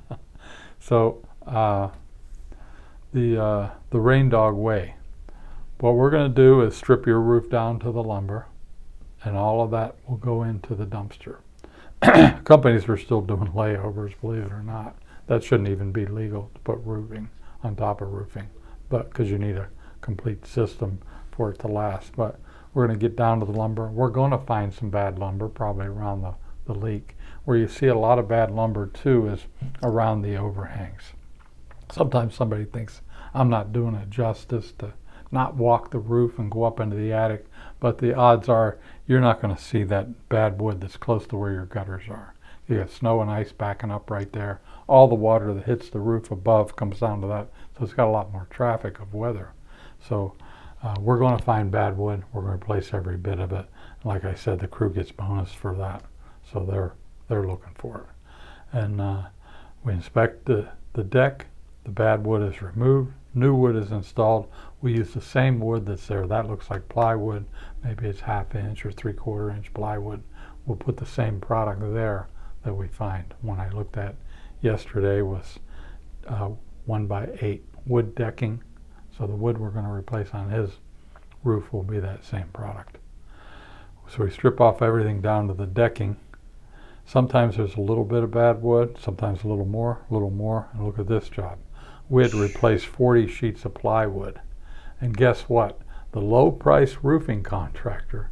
So the Rain Dog way. What we're going to do is strip your roof down to the lumber, and all of that will go into the dumpster. Companies are still doing layovers, believe it or not. That shouldn't even be legal to put roofing on top of roofing, but because you need a complete system for it to last. But we're going to get down to the lumber. We're going to find some bad lumber probably around the leak. Where you see a lot of bad lumber too is around the overhangs. Sometimes somebody thinks I'm not doing it justice to not walk the roof and go up into the attic, but the odds are you're not going to see that bad wood that's close to where your gutters are. You have snow and ice backing up right there. All the water that hits the roof above comes down to that, so it's got a lot more traffic of weather. So We're going to find bad wood. We're going to replace every bit of it. Like I said, the crew gets bonus for that, so they're looking for it. And we inspect the deck. The bad wood is removed. New wood is installed. We use the same wood that's there. That looks like plywood. Maybe it's 1/2 inch or 3/4 inch plywood. We'll put the same product there that we find. One I looked at yesterday was 1x8 wood decking. So the wood we're going to replace on his roof will be that same product. So we strip off everything down to the decking. Sometimes there's a little bit of bad wood, sometimes a little more, and look at this job. We had to replace 40 sheets of plywood. And guess what? The low price roofing contractor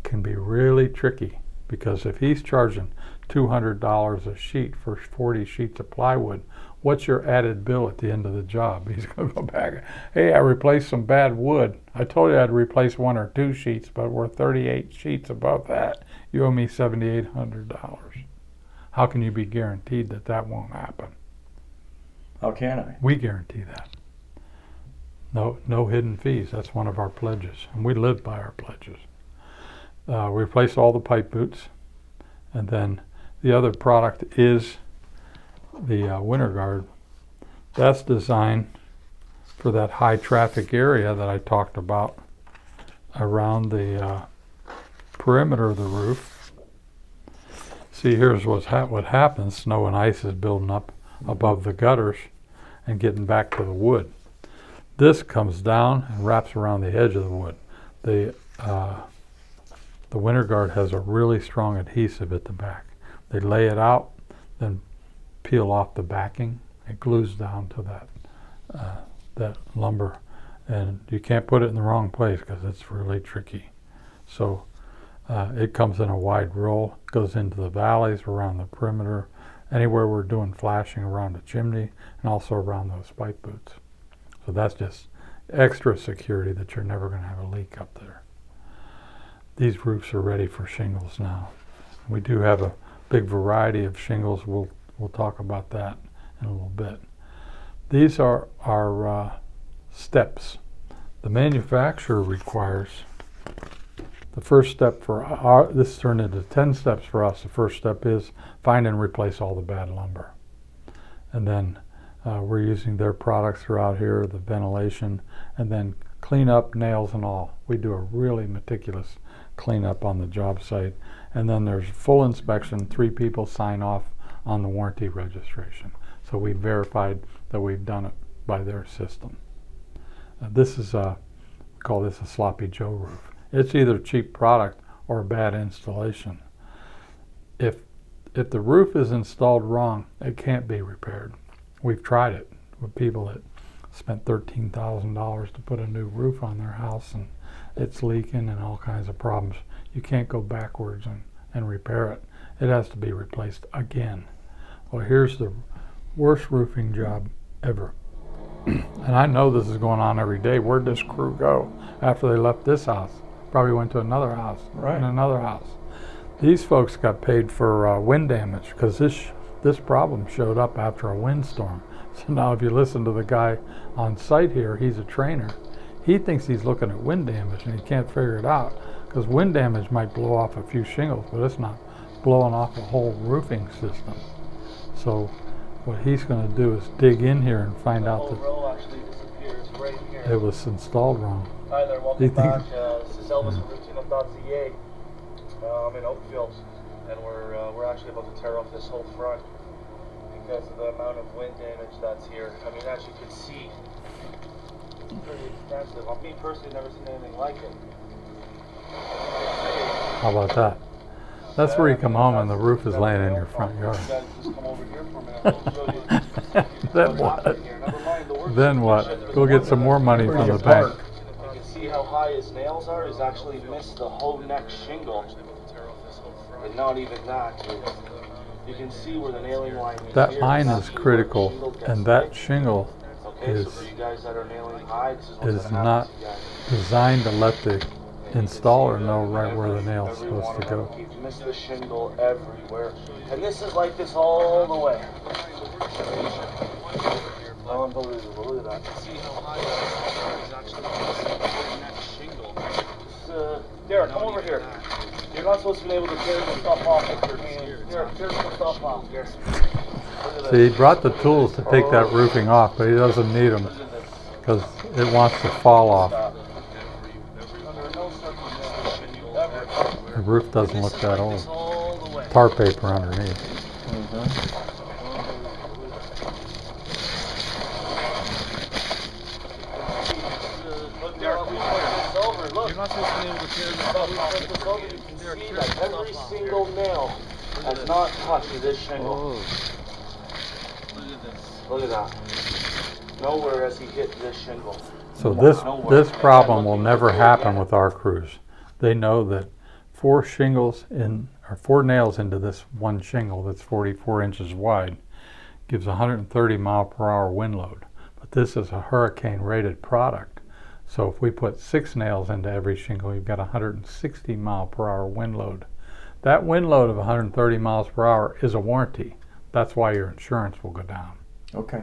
can be really tricky, because if he's charging $200 a sheet for 40 sheets of plywood, what's your added bill at the end of the job? He's going to go back, hey, I replaced some bad wood. I told you I'd replace 1 or 2 sheets, but we're 38 sheets above that. You owe me $7,800. How can you be guaranteed that that won't happen? How can I? We guarantee that. No hidden fees. That's one of our pledges, and we live by our pledges. We replace all the pipe boots, and then the other product is the winter guard. That's designed for that high traffic area that I talked about around the perimeter of the roof. See, here's what happens. Snow and ice is building up above the gutters and getting back to the wood. This comes down and wraps around the edge of the wood. The winter guard has a really strong adhesive at the back. They lay it out, then peel off the backing. It glues down to that lumber, and you can't put it in the wrong place because it's really tricky. So it comes in a wide roll, goes into the valleys around the perimeter, anywhere we're doing flashing around the chimney, and also around those pipe boots. So that's just extra security that you're never going to have a leak up there. These roofs are ready for shingles now. We do have a big variety of shingles. We'll talk about that in a little bit. These are our steps. The manufacturer requires the first step for this turned into 10 steps for us. The first step is find and replace all the bad lumber. And then we're using their products throughout here, the ventilation, and then clean up, nails and all. We do a really meticulous cleanup on the job site. And then there's full inspection. 3 people sign off on the warranty registration. So we verified that we've done it by their system. This is we call this a sloppy Joe roof. It's either cheap product or a bad installation. If the roof is installed wrong, it can't be repaired. We've tried it with people that spent $13,000 to put a new roof on their house, and it's leaking and all kinds of problems. You can't go backwards and repair it. It has to be replaced again. Well, here's the worst roofing job ever. And I know this is going on every day. Where'd this crew go after they left this house? Probably went to another house, Right. and another house. These folks got paid for wind damage, because this problem showed up after a windstorm. So now if you listen to the guy on site here, he's a trainer. He thinks he's looking at wind damage, and he can't figure it out, because wind damage might blow off a few shingles, but it's not blowing off a whole roofing system. So what he's going to do is dig in here and find out that row actually disappears right here. it was installed wrong. Hi there, Do welcome you think- back. This is Elvis from RoutineUp.ca. I'm in Oakfield, and we're actually about to tear off this whole front because of the amount of wind damage that's here. I mean, as you can see, it's pretty extensive. Me personally, never seen anything like it. How about that? That's where you come home and the roof is laying in your front yard. You guys just come over here for a minute. I'll show you. Then what's what? happening here. Never mind the worst. Then what? Go get some more money from the bank. You can see how high his nails are. He's actually missed the whole neck shingle. And not even that. You can see where the nailing line is. That here. line That's is where the critical, shingle gets and that thick. shingle Okay, so is for you guys that are nailing high, this is what's is gonna happen not to you guys. designed to let the And you can installer see know that right where the nail's every supposed one to of them, go. He's missed the shingle everywhere. And this is like this all the way. Unbelievable, look at that. See how high it is actually. Derek, come over here. You're not supposed to be able to carry the stuff off with your hands. Derek, carry the stuff off. Here. See, he brought the tools to take that roofing off, but he doesn't need them because it wants to fall off. The roof doesn't look that old. Tar paper underneath. You're not supposed to be able to carry the stuff off. You can see that every single nail has not touched this shingle. Look at this. Look at that. Nowhere has he hit this shingle. So this problem will never happen with our crews. They know that 4 nails into this one shingle that's 44 inches wide gives 130 mile per hour wind load. But this is a hurricane rated product. So if we put 6 nails into every shingle, you've got 160 mile per hour wind load. That wind load of 130 miles per hour is a warranty. That's why your insurance will go down. Okay.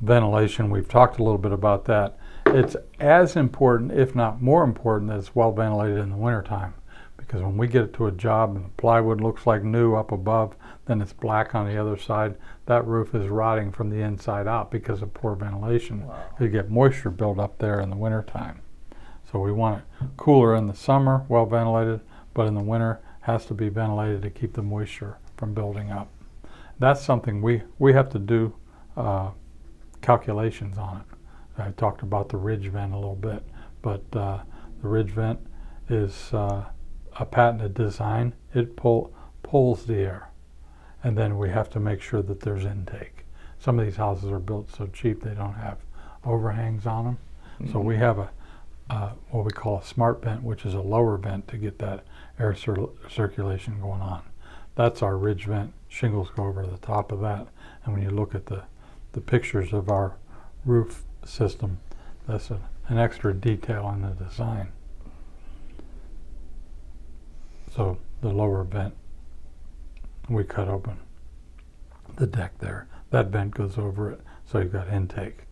Ventilation, we've talked a little bit about that. It's as important, if not more important, that it's well ventilated in the wintertime. Because when we get it to a job and the plywood looks like new up above, then it's black on the other side, that roof is rotting from the inside out because of poor ventilation. Wow. You get moisture build up there in the wintertime. So we want it cooler in the summer, well ventilated, but in the winter has to be ventilated to keep the moisture from building up. That's something we have to do calculations on it. I talked about the ridge vent a little bit, but the ridge vent is a patented design. It pulls the air, and then we have to make sure that there's intake. Some of these houses are built so cheap they don't have overhangs on them. Mm-hmm. So we have what we call a smart vent, which is a lower vent to get that air circulation going on. That's our ridge vent. Shingles go over the top of that, and when you look at the pictures of our roof system, that's an extra detail in the design. So the lower vent, we cut open the deck there. That vent goes over it, so you've got intake.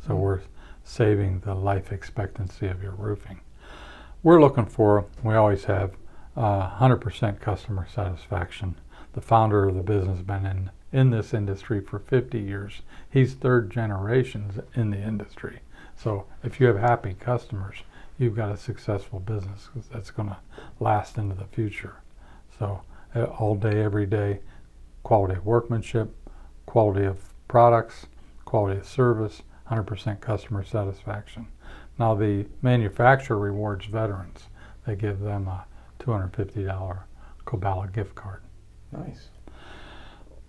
So we're saving the life expectancy of your roofing. We're looking for, we always have, 100% customer satisfaction. The founder of the business has been in this industry for 50 years. He's 3rd generation in the industry. So if you have happy customers, you've got a successful business that's going to last into the future. So all day, every day, quality of workmanship, quality of products, quality of service, 100% customer satisfaction. Now the manufacturer rewards veterans. They give them a $250 Cobala gift card. Nice.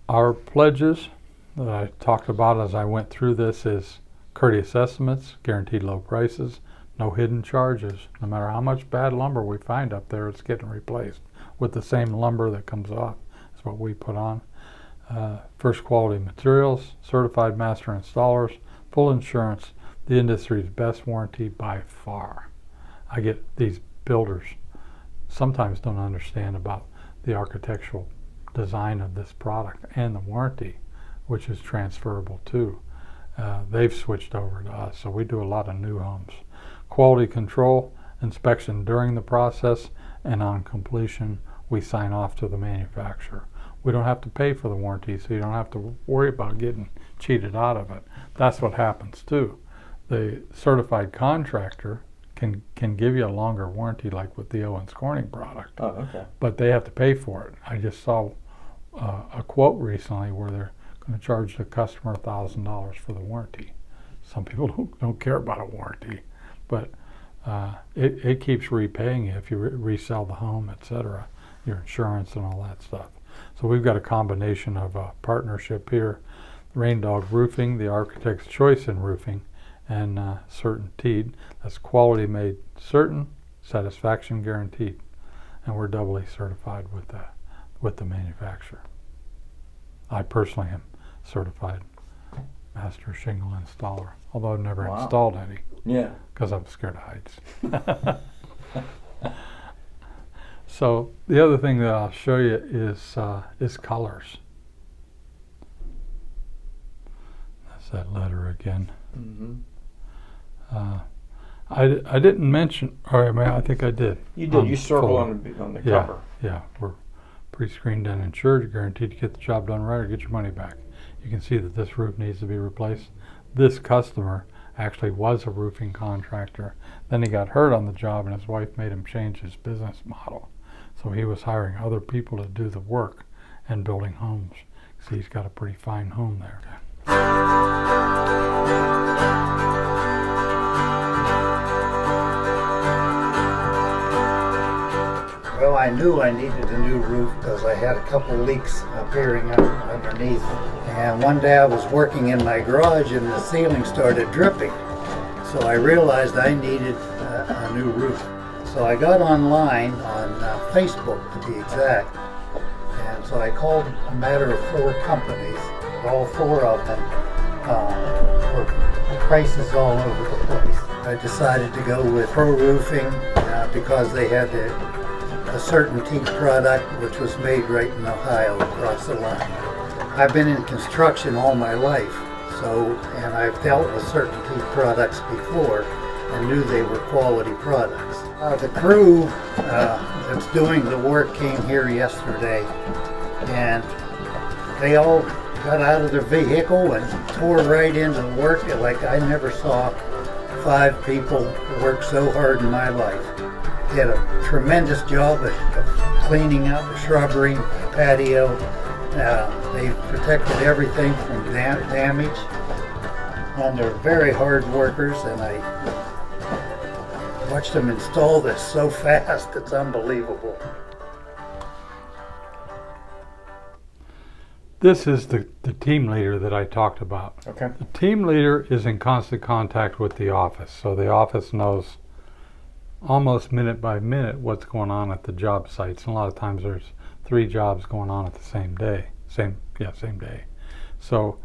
Our pledges that I talked about as I went through this is courteous estimates, guaranteed low prices, no hidden charges. No matter how much bad lumber we find up there, it's getting replaced with the same lumber that comes off. That's what we put on. First quality materials, certified master installers, full insurance, the industry's best warranty by far. I get these builders sometimes don't understand about the architectural design of this product and the warranty, which is transferable too. They've switched over to us, so we do a lot of new homes. Quality control, inspection during the process, and on completion, we sign off to the manufacturer. We don't have to pay for the warranty, so you don't have to worry about getting cheated out of it. That's what happens too. The certified contractor can give you a longer warranty, like with the Owens Corning product. Oh, okay. But they have to pay for it. I just saw a quote recently where they're going to charge the customer $1,000 for the warranty. Some people don't care about a warranty, but it keeps repaying you if you resell the home, etc., your insurance and all that stuff. So we've got a combination of a partnership here, Rain Dog Roofing, the architect's choice in roofing, and Certainteed. That's quality made certain, satisfaction guaranteed, and we're doubly certified with the manufacturer. I personally am certified master shingle installer, although I've never installed any. Yeah. Because I'm scared of heights. So the other thing that I'll show you is colors. That's that letter again. Mm-hmm. I didn't mention, or I think I did. You did. You circled Fuller. on the Yeah, cover. yeah. We're pre-screened and insured. You're guaranteed to get the job done right or get your money back. You can see that this roof needs to be replaced. This customer actually was a roofing contractor. Then he got hurt on the job and his wife made him change his business model. So he was hiring other people to do the work and building homes. See, he's got a pretty fine home there. Well, I knew I needed a new roof because I had a couple leaks appearing underneath. And one day I was working in my garage and the ceiling started dripping. So I realized I needed a new roof. So I got online on Facebook to be exact. And so I called a matter of 4 companies. All 4 of them were prices all over the place. I decided to go with Pro Roofing because they had a certain teak product which was made right in Ohio across the line. I've been in construction all my life, and I've dealt with certain teak products before and knew they were quality products. The crew that's doing the work came here yesterday and they all got out of their vehicle and tore right into the work. Like I never saw 5 people work so hard in my life. They had a tremendous job of cleaning up the shrubbery, patio. They protected everything from damage. And they're very hard workers, and I watched them install this so fast, it's unbelievable. This is the team leader that I talked about. Okay. The team leader is in constant contact with the office, so the office knows almost minute by minute what's going on at the job sites. And a lot of times there's 3 jobs going on at the same day. Same day. So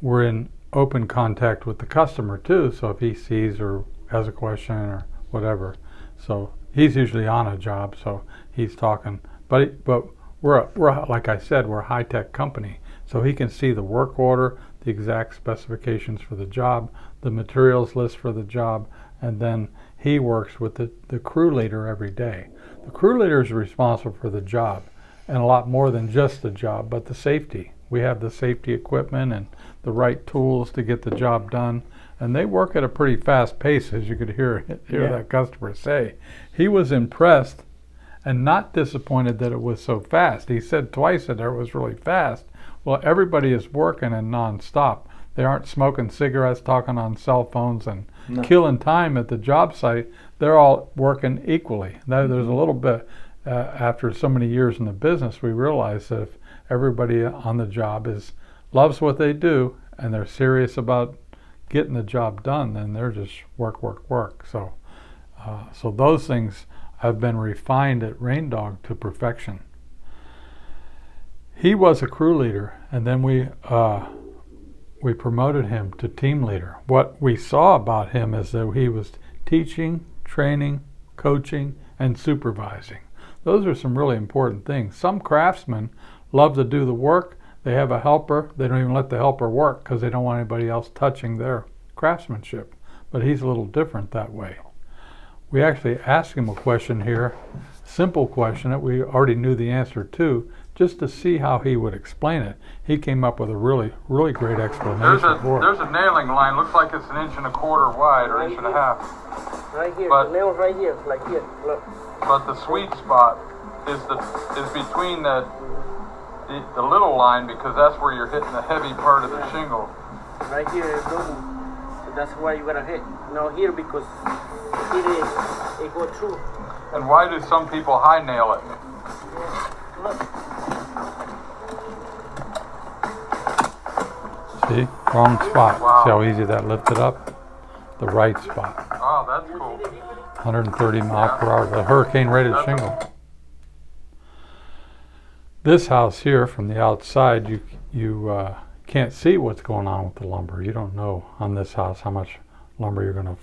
we're in open contact with the customer too. So if he sees or has a question or whatever, so he's usually on a job, so he's talking. But we're like I said, we're a high-tech company, so he can see the work order, the exact specifications for the job, the materials list for the job, and then he works with the crew leader every day. The crew leader is responsible for the job, and a lot more than just the job, but the safety. We have the safety equipment and the right tools to get the job done, and they work at a pretty fast pace, as you could hear that customer say. He was impressed and not disappointed that it was so fast. He said twice that it was really fast. Well, everybody is working and non-stop. They aren't smoking cigarettes, talking on cell phones, and killing time at the job site. They're all working equally. There's a little bit, after so many years in the business, we realize that if everybody on the job loves what they do and they're serious about getting the job done, then they're just work. So those things have been refined at Rain Dog to perfection. He was a crew leader, and then we promoted him to team leader. What we saw about him is that he was teaching, training, coaching, and supervising. Those are some really important things. Some craftsmen love to do the work. They have a helper. They don't even let the helper work because they don't want anybody else touching their craftsmanship. But he's a little different that way. We actually asked him a question here, simple question that we already knew the answer to, just to see how he would explain it. He came up with a really, really great explanation for it. There's a nailing line, looks like it's 1.25 inches wide or 1.5 inches. Right here, But- the nail's right here, like here, look. But the sweet spot is between the little line, because that's where you're hitting the heavy part of the shingle. Right here is double. So that's why you gotta hit. Now here, because it go through. And why do some people high nail it? Look. See, wrong spot. Wow. See how easy that lifted up? The right spot. Oh, that's cool. 130 miles per hour, the hurricane-rated shingle. This house here, from the outside, you can't see what's going on with the lumber. You don't know on this house how much lumber you're going to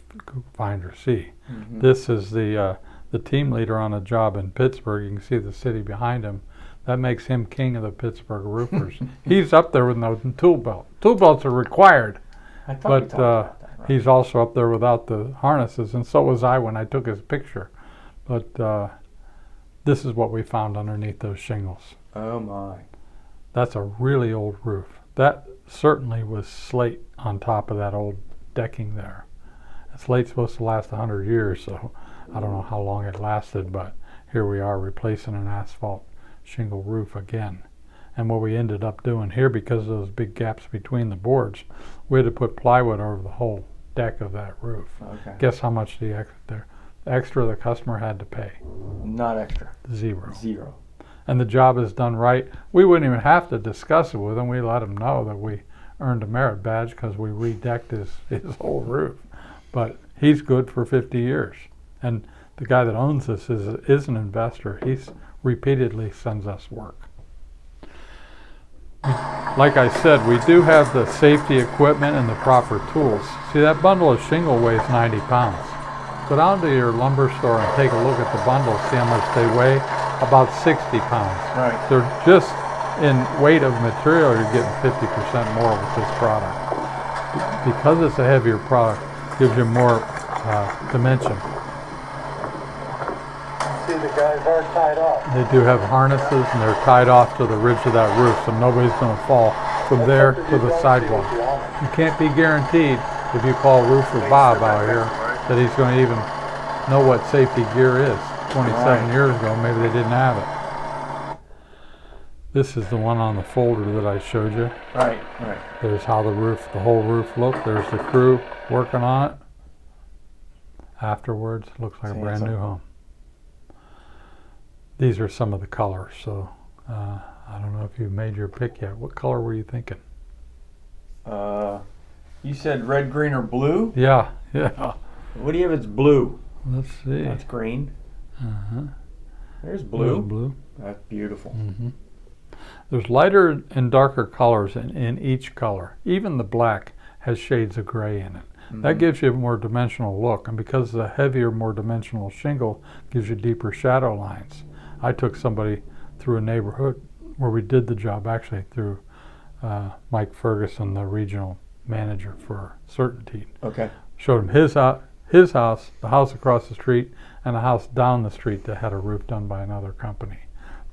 find or see. Mm-hmm. This is the team leader on a job in Pittsburgh. You can see the city behind him. That makes him king of the Pittsburgh roofers. He's up there with no tool belt. Tool belts are required. I thought we talked about that. He's also up there without the harnesses, and so was I when I took his picture. But this is what we found underneath those shingles. Oh my. That's a really old roof. That certainly was slate on top of that old decking there. Slate's supposed to last 100 years, so I don't know how long it lasted, but here we are replacing an asphalt shingle roof again. And what we ended up doing here, because of those big gaps between the boards, we had to put plywood over the whole deck of that roof. Okay. Guess how much the extra the customer had to pay? Not extra. Zero. Zero. And the job is done right. We wouldn't even have to discuss it with him. We let him know that we earned a merit badge because we redecked his whole roof. But he's good for 50 years. And the guy that owns this is an investor. He's repeatedly sends us work. Like I said, we do have the safety equipment and the proper tools. See, that bundle of shingle weighs 90 pounds. Go down to your lumber store and take a look at the bundles, see how much they weigh. About 60 pounds. Right. They're just in weight of material, you're getting 50% more with this product. Because it's a heavier product, gives you more dimension. See, the guys are tied off. They do have harnesses and they're tied off to the ridge of that roof, so nobody's going to fall from there to the sidewalk. You can't be guaranteed, if you call Roofer Bob out here, that he's going to even know what safety gear is. 27 years ago, maybe they didn't have it. This is the one on the folder that I showed you. Right, right. There's how the whole roof looked. There's the crew working on it. Afterwards, looks like a brand new home. These are some of the colors, so I don't know if you've made your pick yet. What color were you thinking? You said red, green, or blue? Yeah, yeah. What do you have? It's blue. Let's see. That's green. Uh-huh. There's blue. Blue. That's beautiful. Mm-hmm. There's lighter and darker colors in each color. Even the black has shades of gray in it. Mm-hmm. That gives you a more dimensional look, and because the heavier, more dimensional shingle gives you deeper shadow lines. I took somebody through a neighborhood where we did the job, actually through Mike Ferguson, the regional manager for Certainty. Okay. Showed him his house, the house across the street, and a house down the street that had a roof done by another company.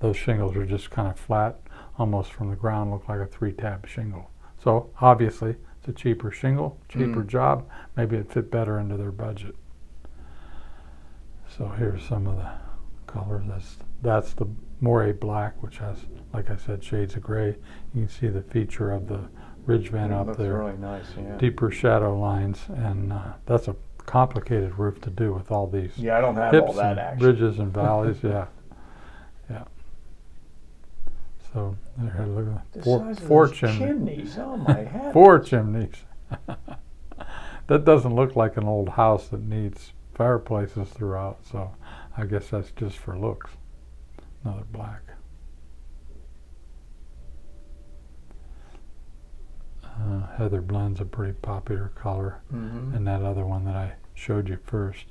Those shingles are just kind of flat, almost from the ground, look like a 3-tab shingle. So obviously it's a cheaper shingle, cheaper job. Maybe it fit better into their budget. So here's some of the colors. That's the moire black, which has, like I said, shades of gray. You can see the feature of the ridge vent up looks there. Really nice, yeah. Deeper shadow lines, and that's a complicated roof to do with all these Yeah, I don't have hips all that and actually. ridges and valleys. Yeah, yeah. So there, look at The four, size of four those chimneys. chimneys. Oh my heavens. 4 chimneys. That doesn't look like an old house that needs fireplaces throughout. So I guess that's just for looks. Another black. Heather blend's a pretty popular color, and that other one that I showed you first.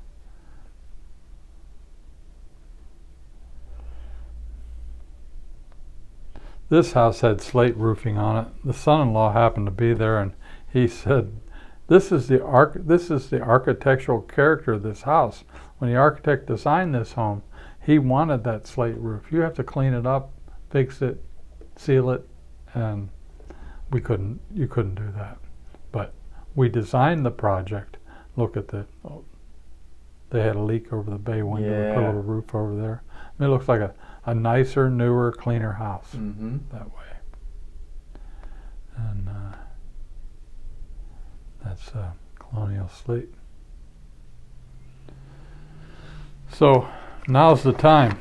This house had slate roofing on it. The son-in-law happened to be there, and he said, "This is the architectural character of this house. When the architect designed this home, he wanted that slate roof. You have to clean it up, fix it, seal it, and you couldn't do that. But we designed the project. Look at they had a leak over the bay window. We put a little roof over there. I mean, it looks like a nicer, newer, cleaner house that way. And that's colonial slate. So now's the time.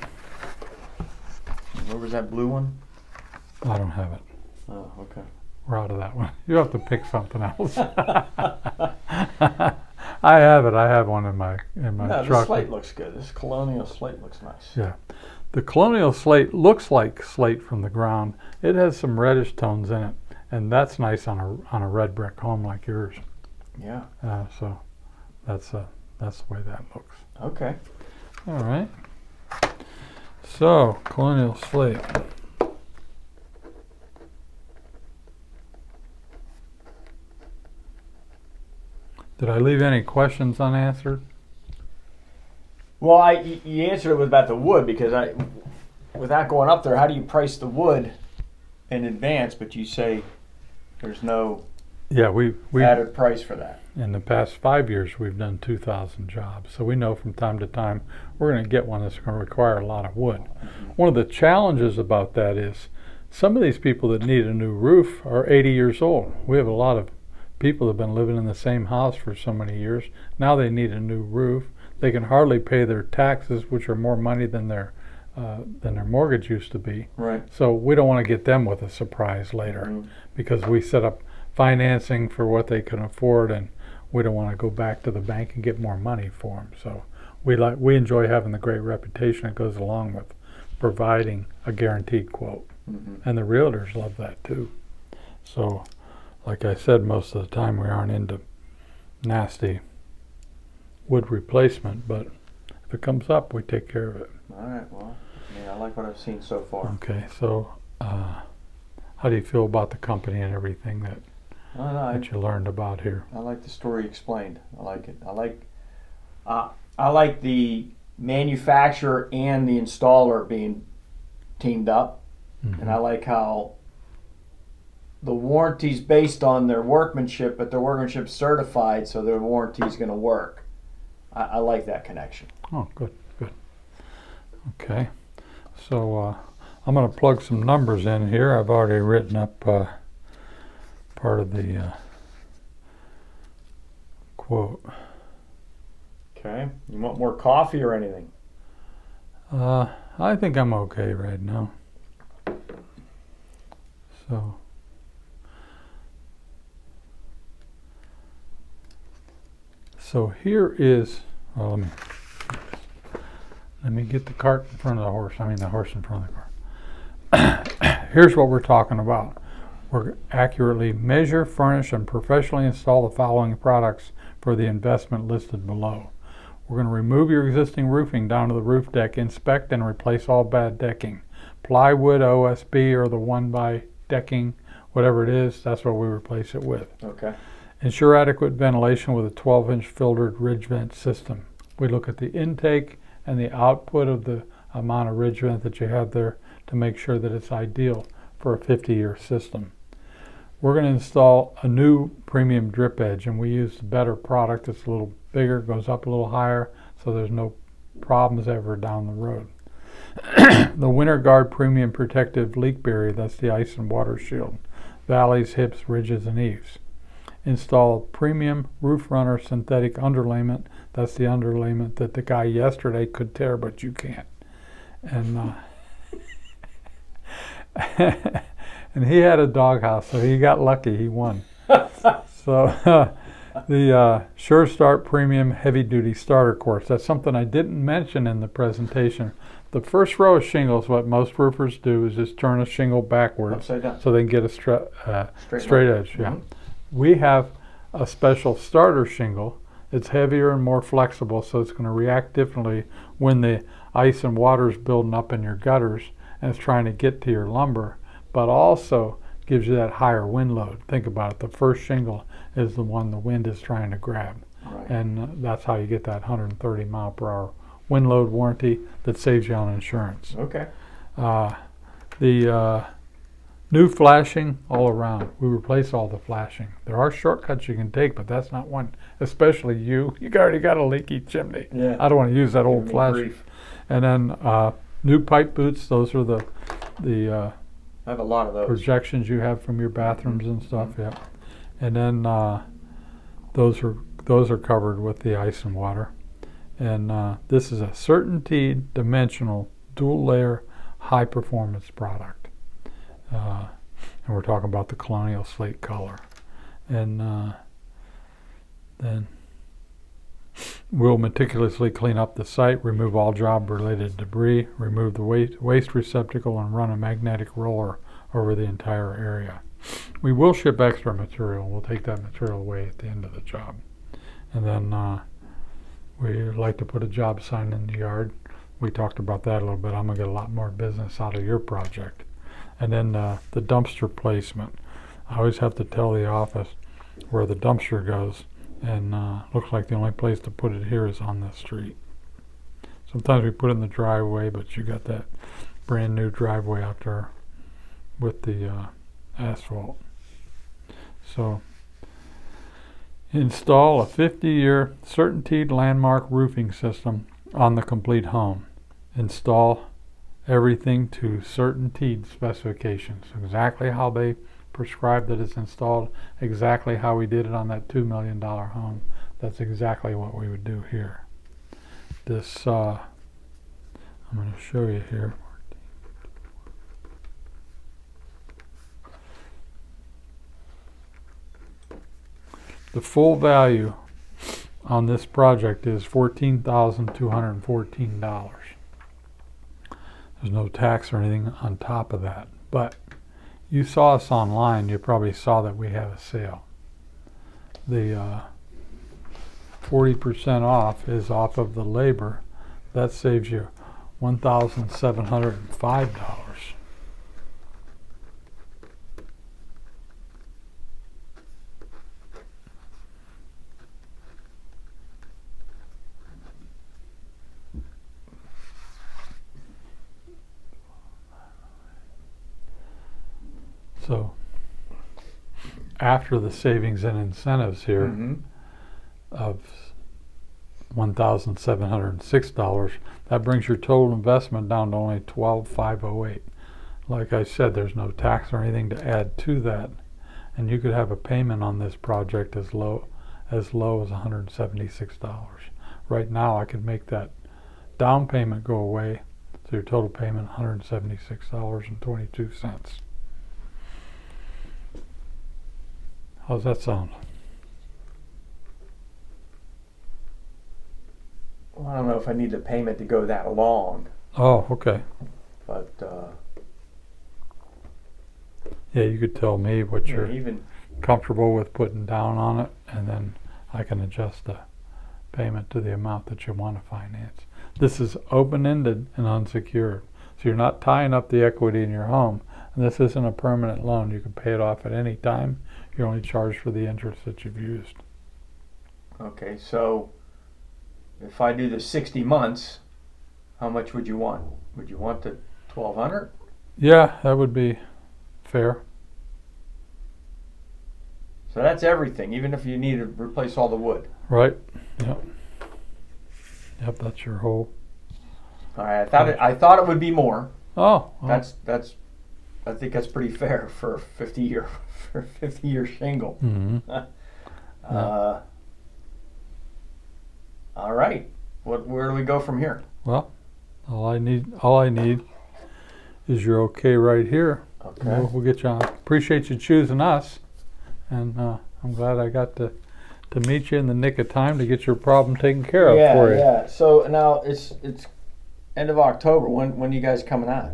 Where was that blue one? I don't have it. Oh, okay. We're out of that one. You have to pick something else. I have it. I have one in my No, truck. this slate looks good. This colonial slate looks nice. Yeah. The colonial slate looks like slate from the ground. It has some reddish tones in it, and that's nice on a red brick home like yours. Yeah. So that's the way that looks. Okay. All right. So colonial slate. Did I leave any questions unanswered? Well, you answered it with about the wood, because without going up there, how do you price the wood in advance? But you say there's no Yeah, we added price for that. in the past 5 years we've done 2,000 jobs, so we know from time to time we're going to get one that's going to require a lot of wood. One of the challenges about that is some of these people that need a new roof are 80 years old. We have a lot of people that have been living in the same house for so many years. Now they need a new roof. They can hardly pay their taxes, which are more money than their mortgage used to be. Right. So we don't want to get them with a surprise later, because we set up financing for what they can afford, and we don't want to go back to the bank and get more money for them. So we enjoy having the great reputation that goes along with providing a guaranteed quote, and the realtors love that too. So, like I said, most of the time we aren't into nasty wood replacement, but if it comes up, we take care of it. All right. Well, I like what I've seen so far. Okay, so how do you feel about the company and everything that you learned about here? I like the story explained. I like it. I like the manufacturer and the installer being teamed up, and I like how the warranty's based on their workmanship, but their workmanship's certified, so their warranty's going to work. I like that connection. Oh, good. Okay, so I'm going to plug some numbers in here. I've already written up part of the quote. Okay. You want more coffee or anything? I think I'm okay right now. So here is, well, let me get the cart in front of the horse. I mean the horse in front of the cart. Here's what we're talking about. We're accurately measure, furnish, and professionally install the following products for the investment listed below. We're going to remove your existing roofing down to the roof deck, inspect and replace all bad decking. Plywood, OSB, or the 1x decking, whatever it is, that's what we replace it with. Okay. Ensure adequate ventilation with a 12-inch filtered ridge vent system. We look at the intake and the output of the amount of ridge vent that you have there to make sure that it's ideal for a 50-year system. We're going to install a new premium drip edge, and we use the better product. It's a little bigger, goes up a little higher, so there's no problems ever down the road. The Winter Guard Premium Protective Leak Barrier, that's the ice and water shield. Valleys, hips, ridges, and eaves. Install premium roof runner synthetic underlayment. That's the underlayment that the guy yesterday could tear, but you can't. And and he had a doghouse, so he got lucky. He won. So the Sure Start Premium Heavy Duty Starter Course. That's something I didn't mention in the presentation. The first row of shingles, what most roofers do is just turn a shingle backwards Upside down. so they can get a straight edge. Yeah. We have a special starter shingle. It's heavier and more flexible, so it's going to react differently when the ice and water is building up in your gutters and it's trying to get to your lumber, but also gives you that higher wind load. Think about it. The first shingle is the one the wind is trying to grab. Right. And that's how you get that 130 mile per hour wind load warranty that saves you on insurance. Okay. The new flashing all around. We replace all the flashing. There are shortcuts you can take, but that's not one. Especially you already got a leaky chimney. Yeah. I don't want to use that old Give me flashing. grief. And then new pipe boots. Those are the I have a lot of those. projections you have from your bathrooms and stuff. Yeah. And then those are covered with the ice and water. And this is a Certainty Dimensional Dual Layer High Performance product. And we're talking about the Colonial Slate color. And then we'll meticulously clean up the site, remove all job-related debris, remove the waste receptacle, and run a magnetic roller over the entire area. We will ship extra material. We'll take that material away at the end of the job. And then we like to put a job sign in the yard. We talked about that a little bit. I'm going to get a lot more business out of your project. And then the dumpster placement. I always have to tell the office where the dumpster goes and looks like the only place to put it here is on the street. Sometimes we put it in the driveway, but you got that brand new driveway out there with the asphalt. So install a 50-year CertainTeed landmark roofing system on the complete home. Install everything to CertainTeed specifications, exactly how they prescribed that it's installed, exactly how we did it on that $2 million home. That's exactly what we would do here. This I'm going to show you here. The full value on this project is $14,214. There's no tax or anything on top of that, but you saw us online, you probably saw that we have a sale. The 40% off is off of the labor. That saves you $1,705. So after the savings and incentives here of $1,706, that brings your total investment down to only $12,508. Like I said, there's no tax or anything to add to that, and you could have a payment on this project as low as $176. Right now I could make that down payment go away, so your total payment $176.22. How's that sound? Well, I don't know if I need the payment to go that long, Oh, okay. but Yeah, you could tell me what yeah, you're even comfortable with putting down on it, and then I can adjust the payment to the amount that you want to finance. This is open-ended and unsecured, so you're not tying up the equity in your home, and this isn't a permanent loan. You can pay it off at any time. You're only charged for the interest that you've used. okay. So if I do the 60 months, how much would you want? Would you want the 1,200? Yeah, that would be fair. So that's everything, even if you need to replace all the wood. Right? Yep. Yep, that's your whole. All right. I thought it would be more. Oh, well. That's I think that's pretty fair for a 50-year shingle. Mhm. All right. Where do we go from here? Well, all I need is you're okay right here. Okay. We'll get you on. Appreciate you choosing us, and I'm glad I got to meet you in the nick of time to get your problem taken care of for you. Yeah. So now it's end of October. When are you guys coming out?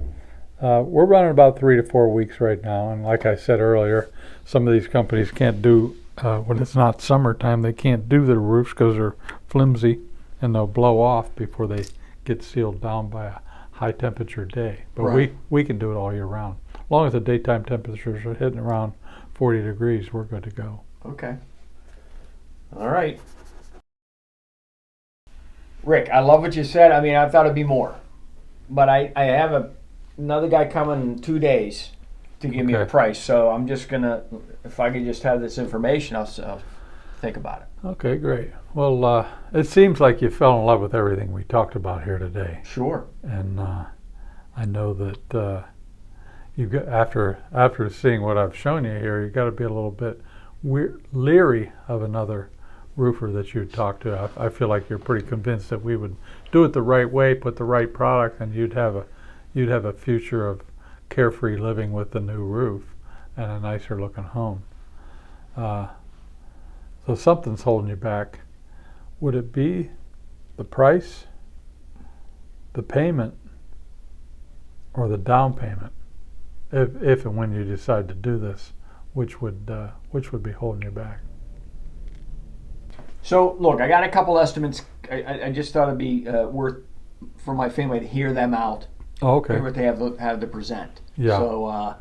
We're running about 3 to 4 weeks right now, and like I said earlier, some of these companies can't do when it's not summertime. They can't do the roofs because they're flimsy, and they'll blow off before they get sealed down by a high temperature day. But Right. we can do it all year round. As long as the daytime temperatures are hitting around 40 degrees, we're good to go. Okay. All right. Rick, I love what you said. I mean, I thought it'd be more, but I have another guy coming in 2 days to give me a Okay. price. So I'm just gonna, if I could just have this information, I'll think about it. Okay, great. Well, it seems like you fell in love with everything we talked about here today. Sure. And I know that you got, after seeing what I've shown you here, you got to be a little bit leery of another roofer that you talk to. I feel like you're pretty convinced that we would do it the right way, put the right product, and you'd have a future of carefree living with the new roof and a nicer looking home. So something's holding you back. Would it be the price, the payment, or the down payment? If and when you decide to do this, which would be holding you back? So look, I got a couple estimates. I just thought it'd be worth for my family to hear them out. Oh, okay. Hear what they have to present. Yeah. So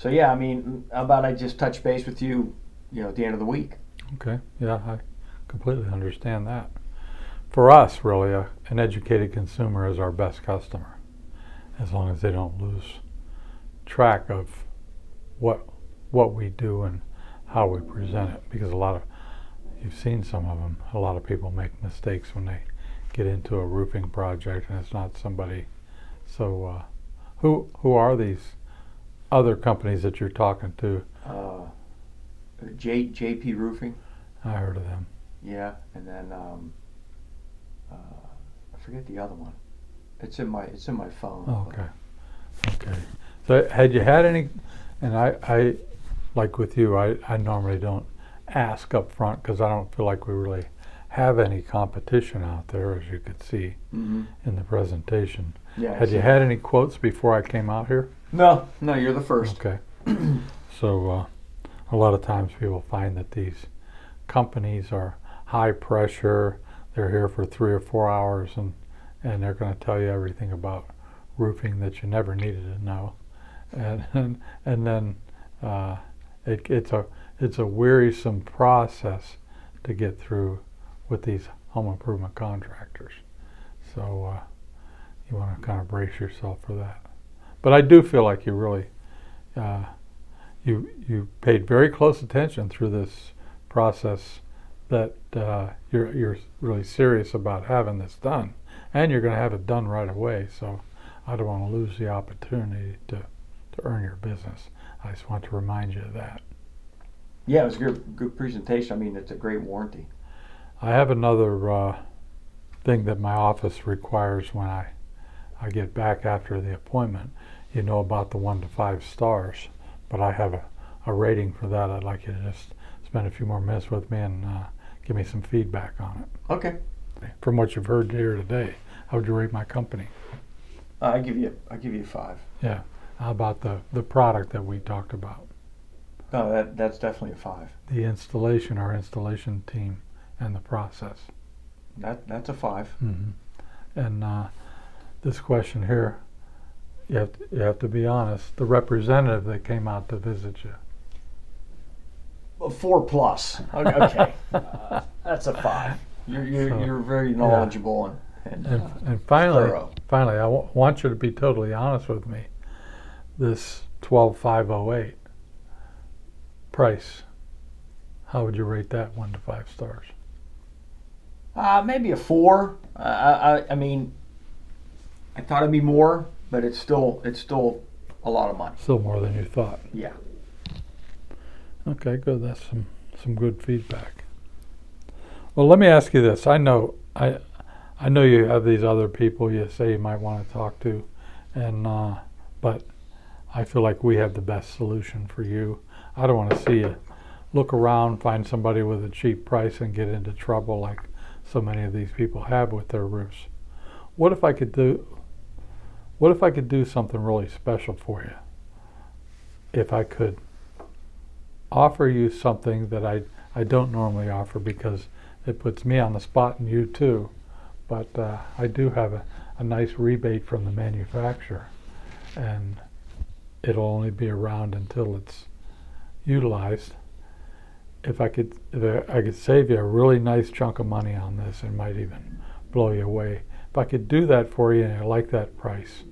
yeah, I mean, how about I just touch base with you, at the end of the week? Okay. Yeah. completely understand that. For us, really, an educated consumer is our best customer, as long as they don't lose track of what we do and how we present it. Because you've seen some of them, a lot of people make mistakes when they get into a roofing project and it's not somebody. So who are these other companies that you're talking to? JP Roofing. I heard of them. Yeah, and then I forget the other one. It's in my phone. Oh, okay. So had you had any? And I like with you, I normally don't ask up front because I don't feel like we really have any competition out there, as you could see in the presentation. Yeah. Had you had any quotes before I came out here? No, you're the first. Okay. So a lot of times people find that these companies are high pressure. They're here for 3 or 4 hours and they're going to tell you everything about roofing that you never needed to know. And then it's a wearisome process to get through with these home improvement contractors. So you want to kind of brace yourself for that. But I do feel like you really you paid very close attention through this process, that you're really serious about having this done, and you're going to have it done right away. So I don't want to lose the opportunity to earn your business. I just want to remind you of that. Yeah, it was a good presentation. I mean, it's a great warranty. I have another thing that my office requires when I get back after the appointment. You know about the 1 to 5 stars, but I have a rating for that. I'd like you to just spend a few more minutes with me and give me some feedback on it. Okay. From what you've heard here today, how would you rate my company? I give you 5. Yeah. How about the product that we talked about? No, that's definitely a 5. The installation, our installation team, and the process. That's a 5. Mm-hmm. And this question here, you have to be honest. The representative that came out to visit you. Well, 4+. Okay. That's a 5. You're very knowledgeable and finally, thorough. I want you to be totally honest with me. This 12,508 price, how would you rate that 1 to 5 stars? Maybe a 4. I mean, I thought it'd be more, but it's still a lot of money. Still more than you thought. Yeah. Okay, good. That's some good feedback. Well, let me ask you this. I know you have these other people you say you might want to talk to, and but I feel like we have the best solution for you. I don't want to see you look around, find somebody with a cheap price, and get into trouble like so many of these people have with their roofs. What if I could do something really special for you? If I could offer you something that I don't normally offer, because it puts me on the spot and you too, but I do have a nice rebate from the manufacturer, and it'll only be around until it's utilized. If I could save you a really nice chunk of money on this, it might even blow you away. If I could do that for you and you like that price,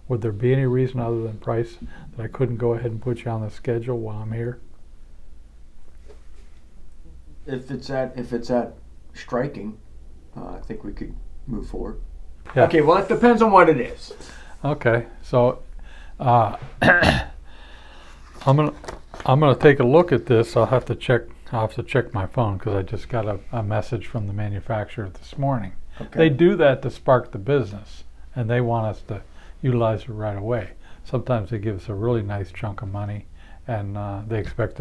would there be any reason other than price that I couldn't go ahead and put you on the schedule while I'm here? If it's at striking, I think we could move forward. Yeah. Okay. Well, it depends on what it is. Okay, so I'm gonna take a look at this. I'll have to check my phone because I just got a message from the manufacturer this morning. Okay. They do that to spark the business, and they want us to utilize it right away. Sometimes they give us a really nice chunk of money, and they expect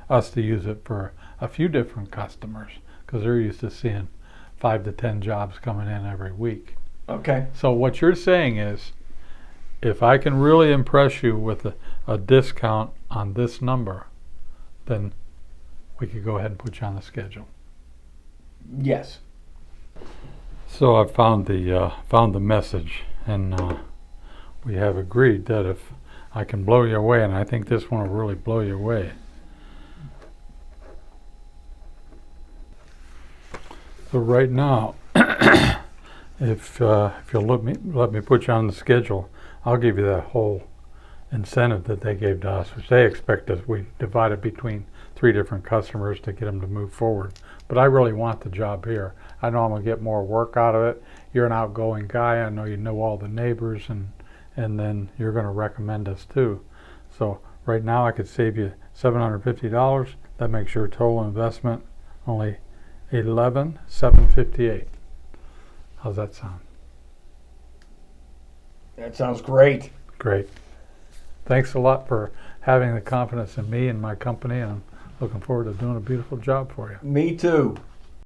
us to use it for a few different customers because they're used to seeing 5 to 10 jobs coming in every week. Okay. So what you're saying is, if I can really impress you with a discount on this number, then we could go ahead and put you on the schedule. Yes. So I found the message, and we have agreed that if I can blow you away, and I think this one will really blow you away. So right now, if you'll let me put you on the schedule, I'll give you that whole incentive that they gave to us, which they expect us. We divide it between 3 different customers to get them to move forward. But I really want the job here. I know I'm gonna get more work out of it. You're an outgoing guy. I know you know all the neighbors, and then you're gonna recommend us too. So right now I could save you $750. That makes your total investment only $11,758. How's that sound? That sounds great. Great. Thanks a lot for having the confidence in me and my company, and I'm looking forward to doing a beautiful job for you. Me too.